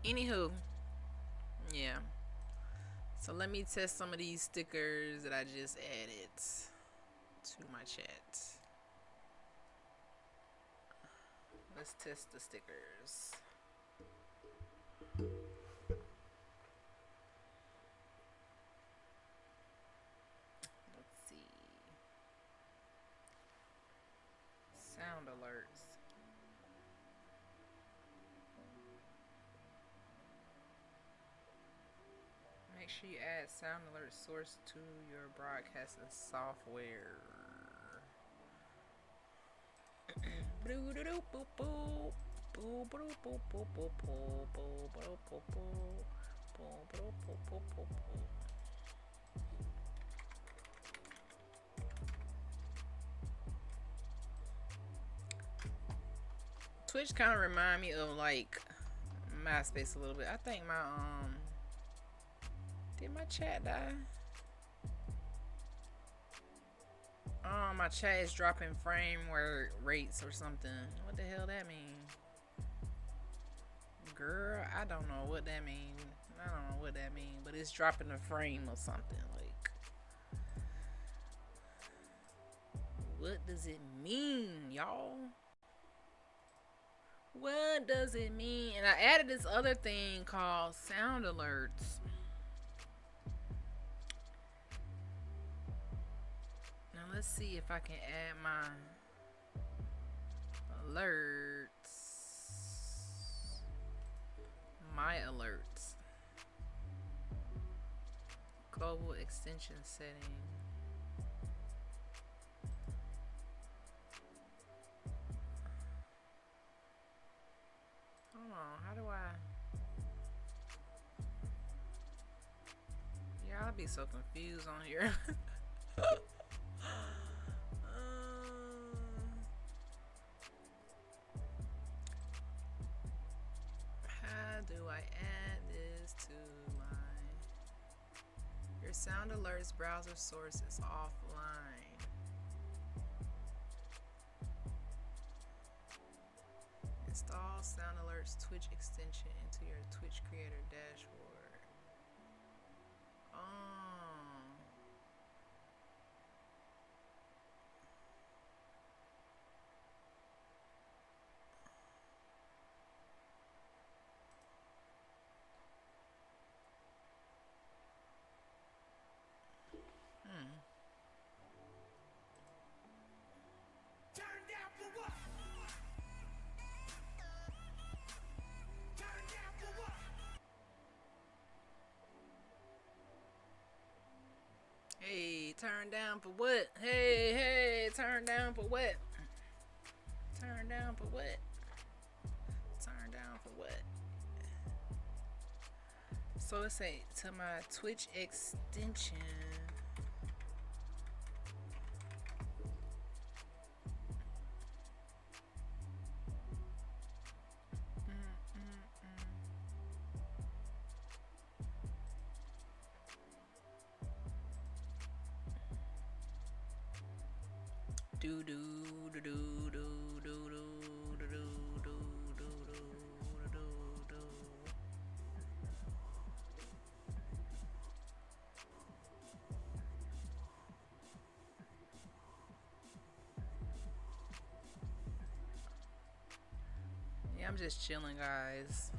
Anywho, yeah. So let me test some of these stickers that I just added to my chat. Let's test the stickers. Let's see. Sound alerts. Make sure you add sound alert source to your broadcasting software. Twitch kind of remind me of like MySpace a little bit. I think my did my chat die? My chat is dropping frame rates or something. What the hell that mean? Girl, I don't know what that mean. I don't know what that mean, but it's dropping a frame or something. Like, what does it mean, y'all? What does it mean? And I added this other thing called sound alerts. Now let's see if I can add my alerts. My alerts. Global extension setting. Hold on, how do I? Yeah, I'll be so confused on here. How do I add this to your sound alerts browser source is offline. Install sound alerts Twitch extension into your Twitch creator dashboard. Hey, turn down for what? Hey, turn down for what? Turn down for what? Turn down for what? So let's say to my Twitch extension. Do do do do do do do do do do do do. Yeah, I'm just chilling, guys.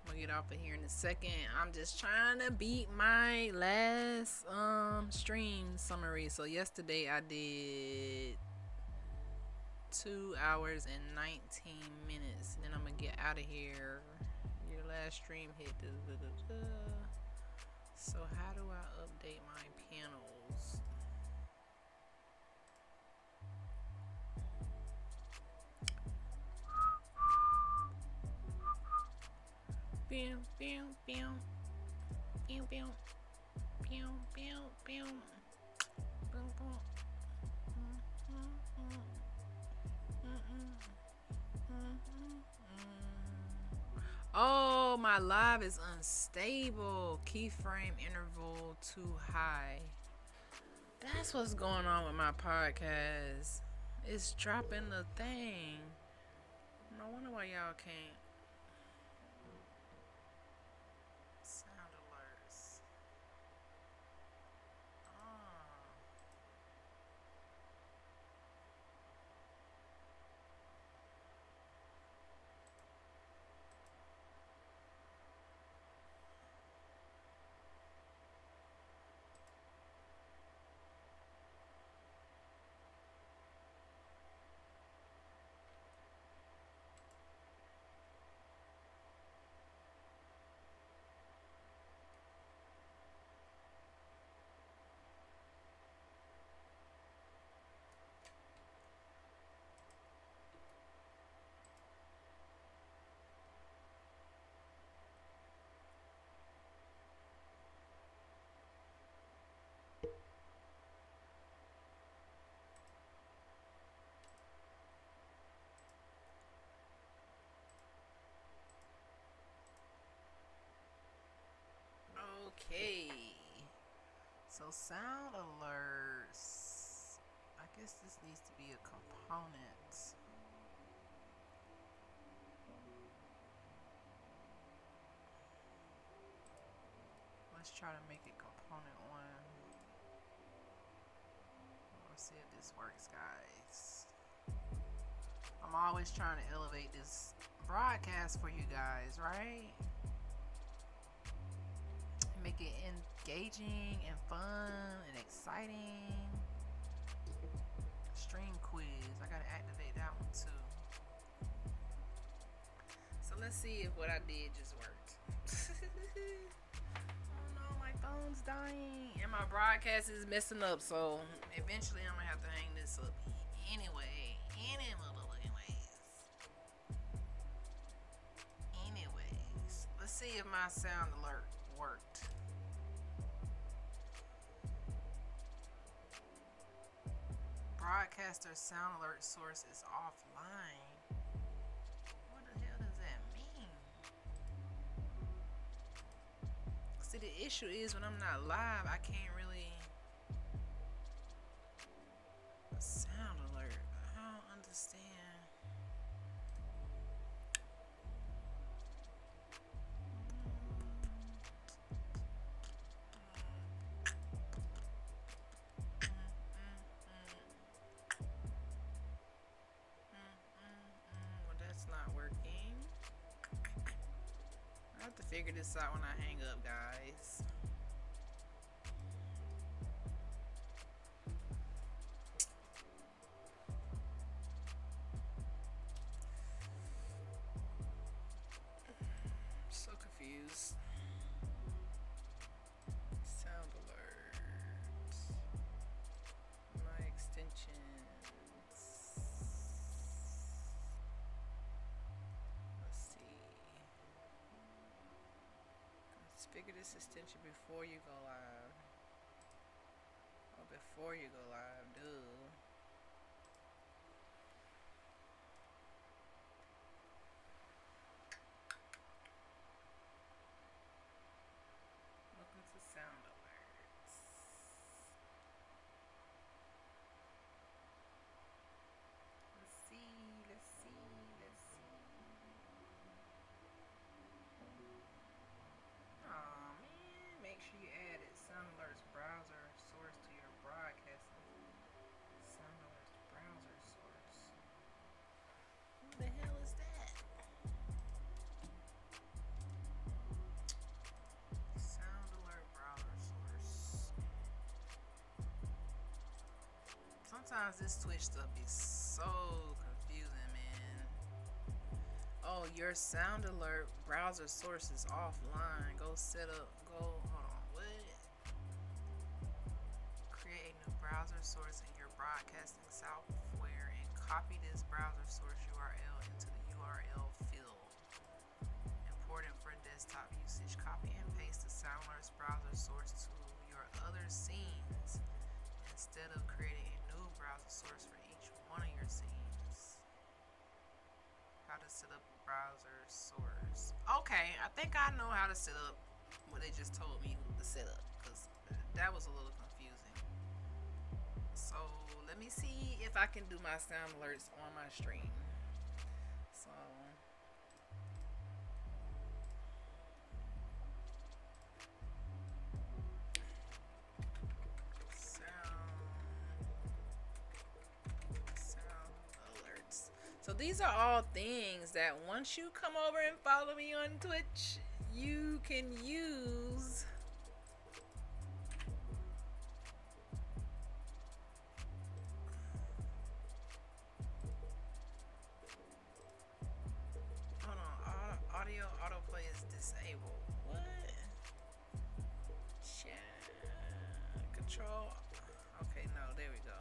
I'm gonna get off of here in a second. I'm just trying to beat my last stream summary. So yesterday I did 2 hours and 19 minutes. And then I'm gonna get out of here. Your last stream hit. So how do I update my panels? Bam, bam, bam, bam, bam, bam, bam, bam, bam, bam. Oh, my live is unstable. Keyframe interval too high. That's what's going on with my podcast. It's dropping the thing. No wonder why y'all can't. Sound alerts. So sound alerts. I guess this needs to be a component. Let's try to make it component one. Let's see if this works, guys. I'm always trying to elevate this broadcast for you guys, right? Make it engaging and fun and exciting. Stream quiz. I gotta activate that one too. So let's see if what I did just worked. Oh no, my phone's dying and my broadcast is messing up. So eventually I'm gonna have to hang this up anyway. Anyways, let's see if my sound alert worked. Broadcaster sound alert source is offline. What the hell does that mean? See, the issue is when I'm not live, I can't really sound alert. I don't understand. Well, that's not working. I have to figure this out when I hang up, guys. So confused. Sound alert. My extensions. Let's see. Let's figure this extension before you go live. Oh, before you go live, dude. Welcome to sound alerts. Let's see. Aw, man. Make sure you added sound alerts browser source to your broadcasting. Sound alerts browser source. Who the hell is that? Sound alert browser source. Sometimes this Twitch stuff be so confusing, man. Oh, your sound alert browser source is offline. Go set up. Hold on. What? Create a new browser source in your broadcasting software and copy this browser source URL into the URL field. Important for desktop usage. Copy and paste the sound alerts browser source to your other scenes instead of creating a new browser source for each one of your scenes. How to set up browser source. Okay, I think I know how to set up what they just told me to set up, because that was a little confusing. So let me see if I can do my sound alerts on my stream. So sound alerts. So these are all things that once you come over and follow me on Twitch, you can use. Hold on, audio autoplay is disabled. What? Control. Okay, no, there we go.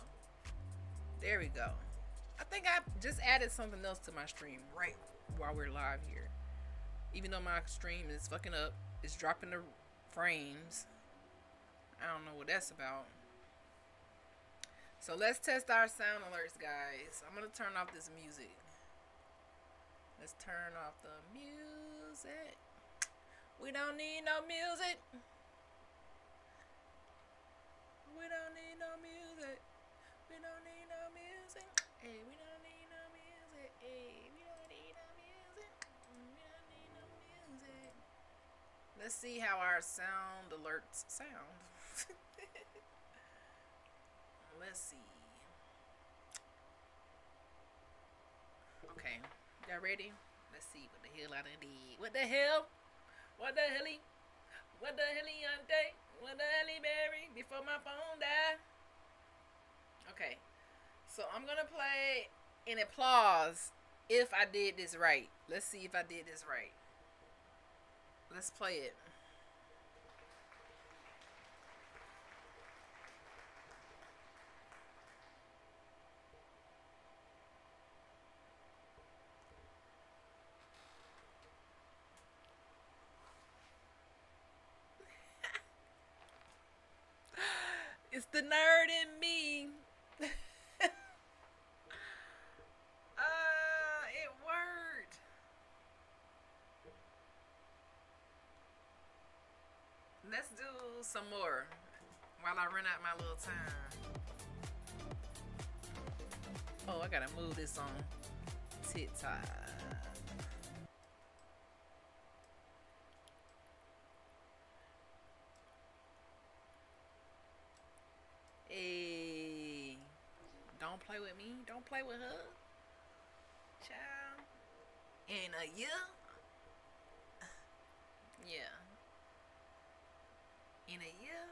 There we go. I think I just added something else to my stream right while we're live here. Even though my stream is fucking up, it's dropping the frames. I don't know what that's about. So let's test our sound alerts, guys. I'm gonna turn off this music. Let's turn off the music. We don't need no music. We don't need no music. We don't need no music. Hey, we don't need no music. Hey, we don't need no music. We don't need no music. Let's see how our sound alerts sound. Let's see. Okay, y'all ready? Let's see what the hell I done did. What the hell? What the helly? What the helly on day? What the helly berry? Before my phone died. Okay, so I'm gonna play an applause if I did this right. Let's see if I did this right. Let's play it. It's the nerd in me. It worked. Let's do some more while I run out my little time. Oh, I gotta move this on TikTok. Hey, don't play with me. Don't play with her. Child. In a year? Yeah. In a year?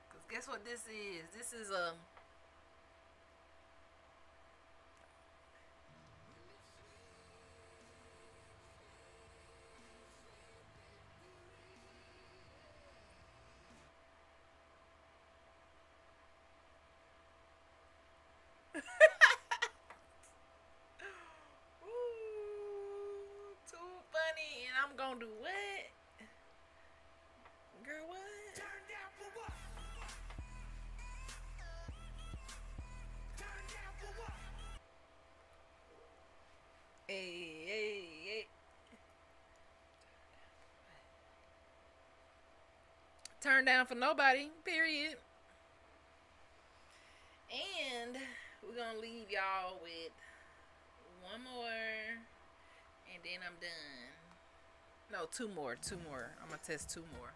Because guess what this is? This is a. Ooh, too funny. And I'm gonna do what? Girl, what? Turn down for what? Turn down for what? Hey, hey, hey. Turn down for nobody, period. And we're gonna leave y'all with one more, and then I'm done. No, two more, two more. I'm gonna test two more.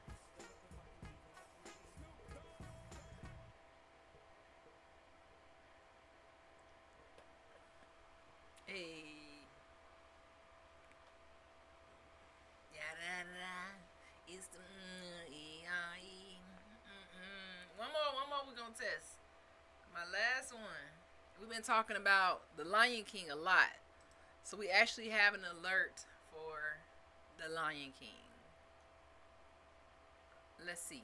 Hey, yeah, it's the one more. We're gonna test. My last one. We've been talking about the Lion King a lot, so we actually have an alert for the Lion King. Let's see.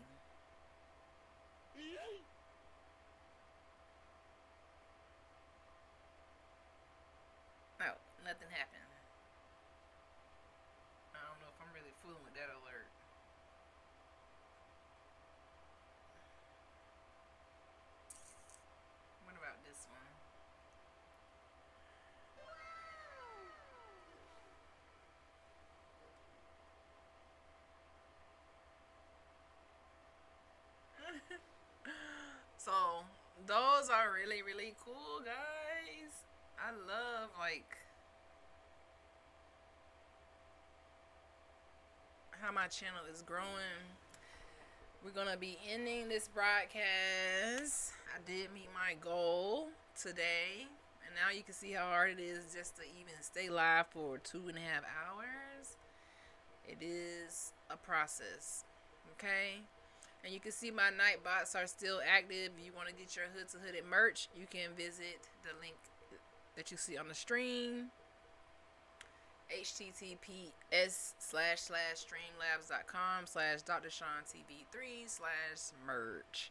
Oh, nothing happened. I don't know if I'm really fooling with that alert. What about this one? So those are really really cool, guys. I love like how my channel is growing. We're gonna be ending this broadcast. I did meet my goal today, and now you can see how hard it is just to even stay live for 2.5 hours. It is a process, okay? And you can see my night bots are still active. If you want to get your Hood2Hooded merch, you can visit the link that you see on the screen. https://streamlabs.com/drshawn tv3/merch.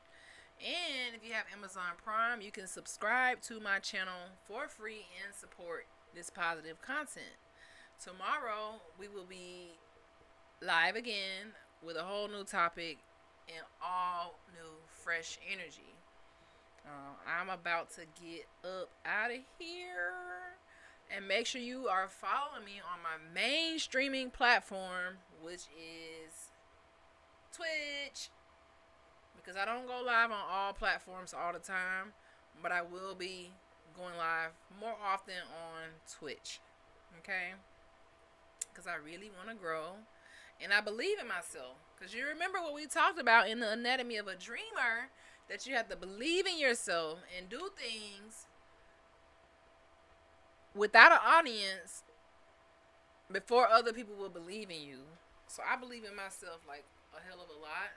And if you have Amazon Prime, you can subscribe to my channel for free and support this positive content. Tomorrow we will be live again with a whole new topic and all new fresh energy. I'm about to get up out of here. And make sure you are following me on my main streaming platform, which is Twitch because I don't go live on all platforms all the time, but I will be going live more often on Twitch. Okay? Because I really want to grow and I believe in myself. Because you remember what we talked about in the anatomy of a dreamer, that you have to believe in yourself and do things without an audience before other people will believe in you. So I believe in myself like a hell of a lot.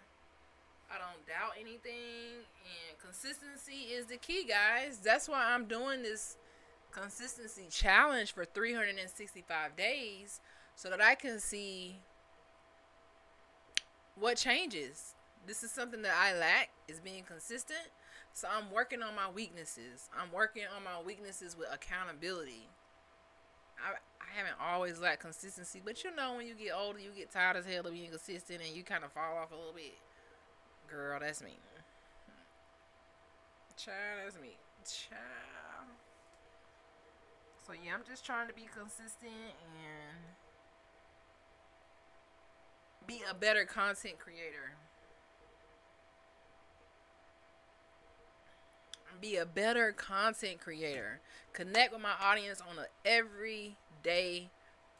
I don't doubt anything, and consistency is the key, guys. That's why I'm doing this consistency challenge for 365 days so that I can see what changes. This is something that I lack, is being consistent. So I'm working on my weaknesses. I'm working on my weaknesses with accountability. I haven't always lacked consistency, but you know when you get older, you get tired as hell of being consistent and you kind of fall off a little bit. Girl, that's me. Child, that's me. Child. So yeah, I'm just trying to be consistent and be a better content creator. Be a better content creator. Connect with my audience on an everyday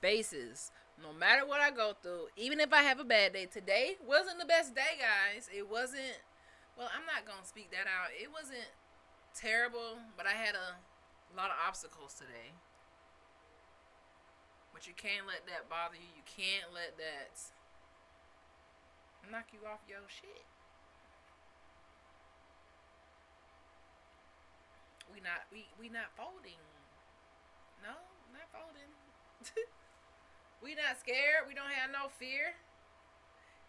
basis. No matter what I go through, even if I have a bad day. Today wasn't the best day, guys. It wasn't, well, I'm not going to speak that out. It wasn't terrible, but I had a lot of obstacles today. But you can't let that bother you. You can't let that knock you off your shit. We not folding. No, not folding. We not scared. We don't have no fear.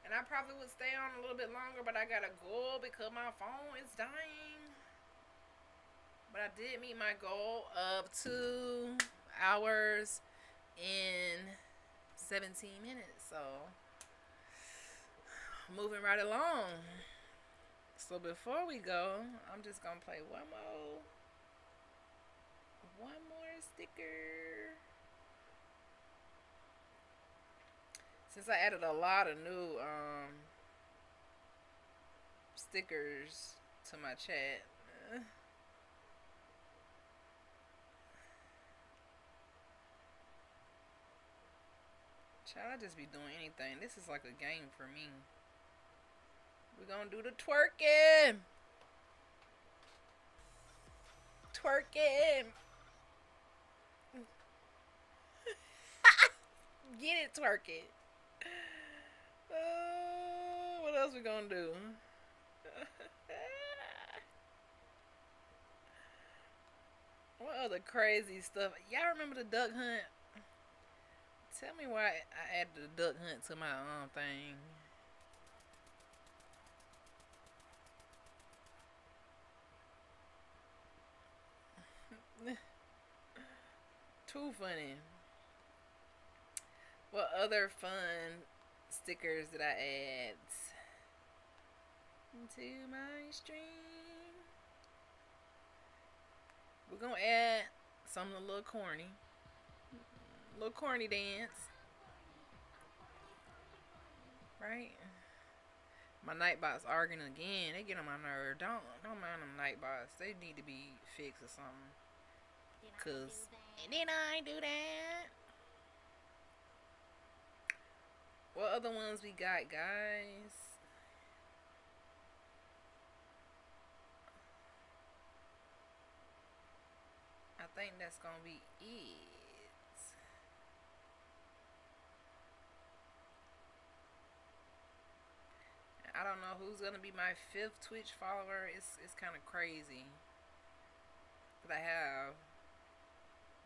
And I probably would stay on a little bit longer, but I gotta go because my phone is dying. But I did meet my goal of 2 hours and 17 minutes. So moving right along. So before we go, I'm just gonna play one more sticker. Since I added a lot of new stickers to my chat. Child, I just be doing anything. This is like a game for me. We're gonna do the twerking. Twerking. Get it, twerking. What else we gonna do? What other crazy stuff? Y'all remember the duck hunt? Tell me why I added the duck hunt to my thing. Too funny. What other fun stickers did I add to my stream? We're gonna add something a little corny. A little corny dance. Right? My nightbots arguing again. They get on my nerve. Don't mind them nightbots. They need to be fixed or something. Cause did I do that? What other ones we got, guys? I think that's gonna be it. I don't know who's gonna be my 5th Twitch follower. It's kind of crazy. But I have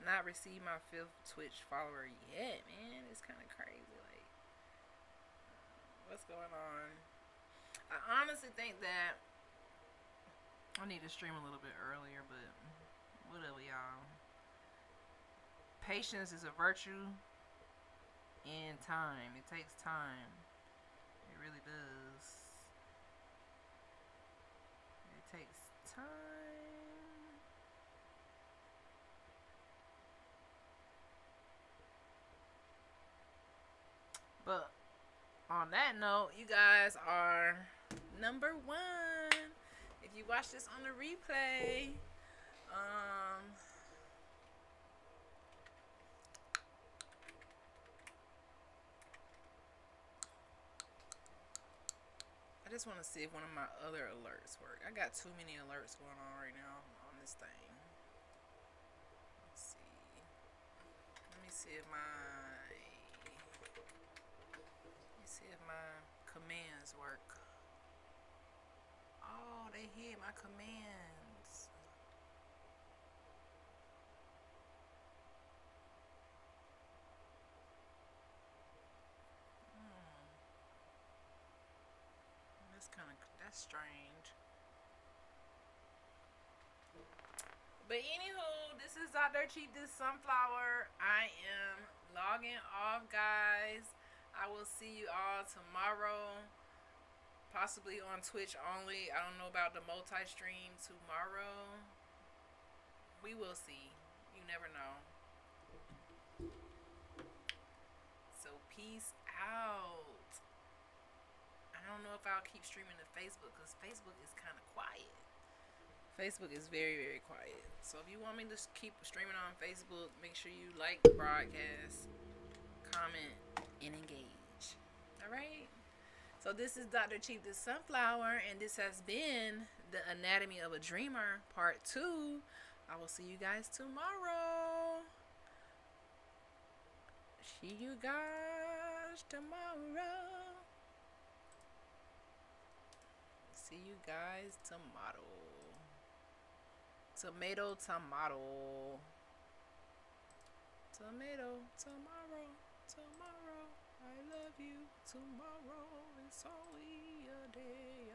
not received my 5th Twitch follower yet, man. It's kind of crazy. Like, what's going on? I honestly think that I need to stream a little bit earlier, but whatever, y'all. Patience is a virtue in time. It takes time. It really does. It takes time. But On that note, you guys are number one. If you watch this on the replay, I just want to see if one of my other alerts work. I got too many alerts going on right now on this thing. Let's see. Let me see if my commands work. Oh, they hit my commands. That's strange. But anywho, this is Dr. Cheap This Sunflower. I am logging off, guys. I will see you all tomorrow. Possibly on Twitch only. I don't know about the multi-stream tomorrow. We will see. You never know. So peace out. I don't know if I'll keep streaming to Facebook because Facebook is kind of quiet. Facebook is very, very quiet. So if you want me to keep streaming on Facebook, make sure you like the broadcast, comment, and engage. Alright? So this is Dr. Cheap This Sunflower, and this has been The Anatomy of a Dreamer, Part 2. I will see you guys tomorrow. See you guys tomorrow. See you guys tomorrow. Tomato, tomato. Tomato, tomorrow, tomorrow. I love you tomorrow. It's only a day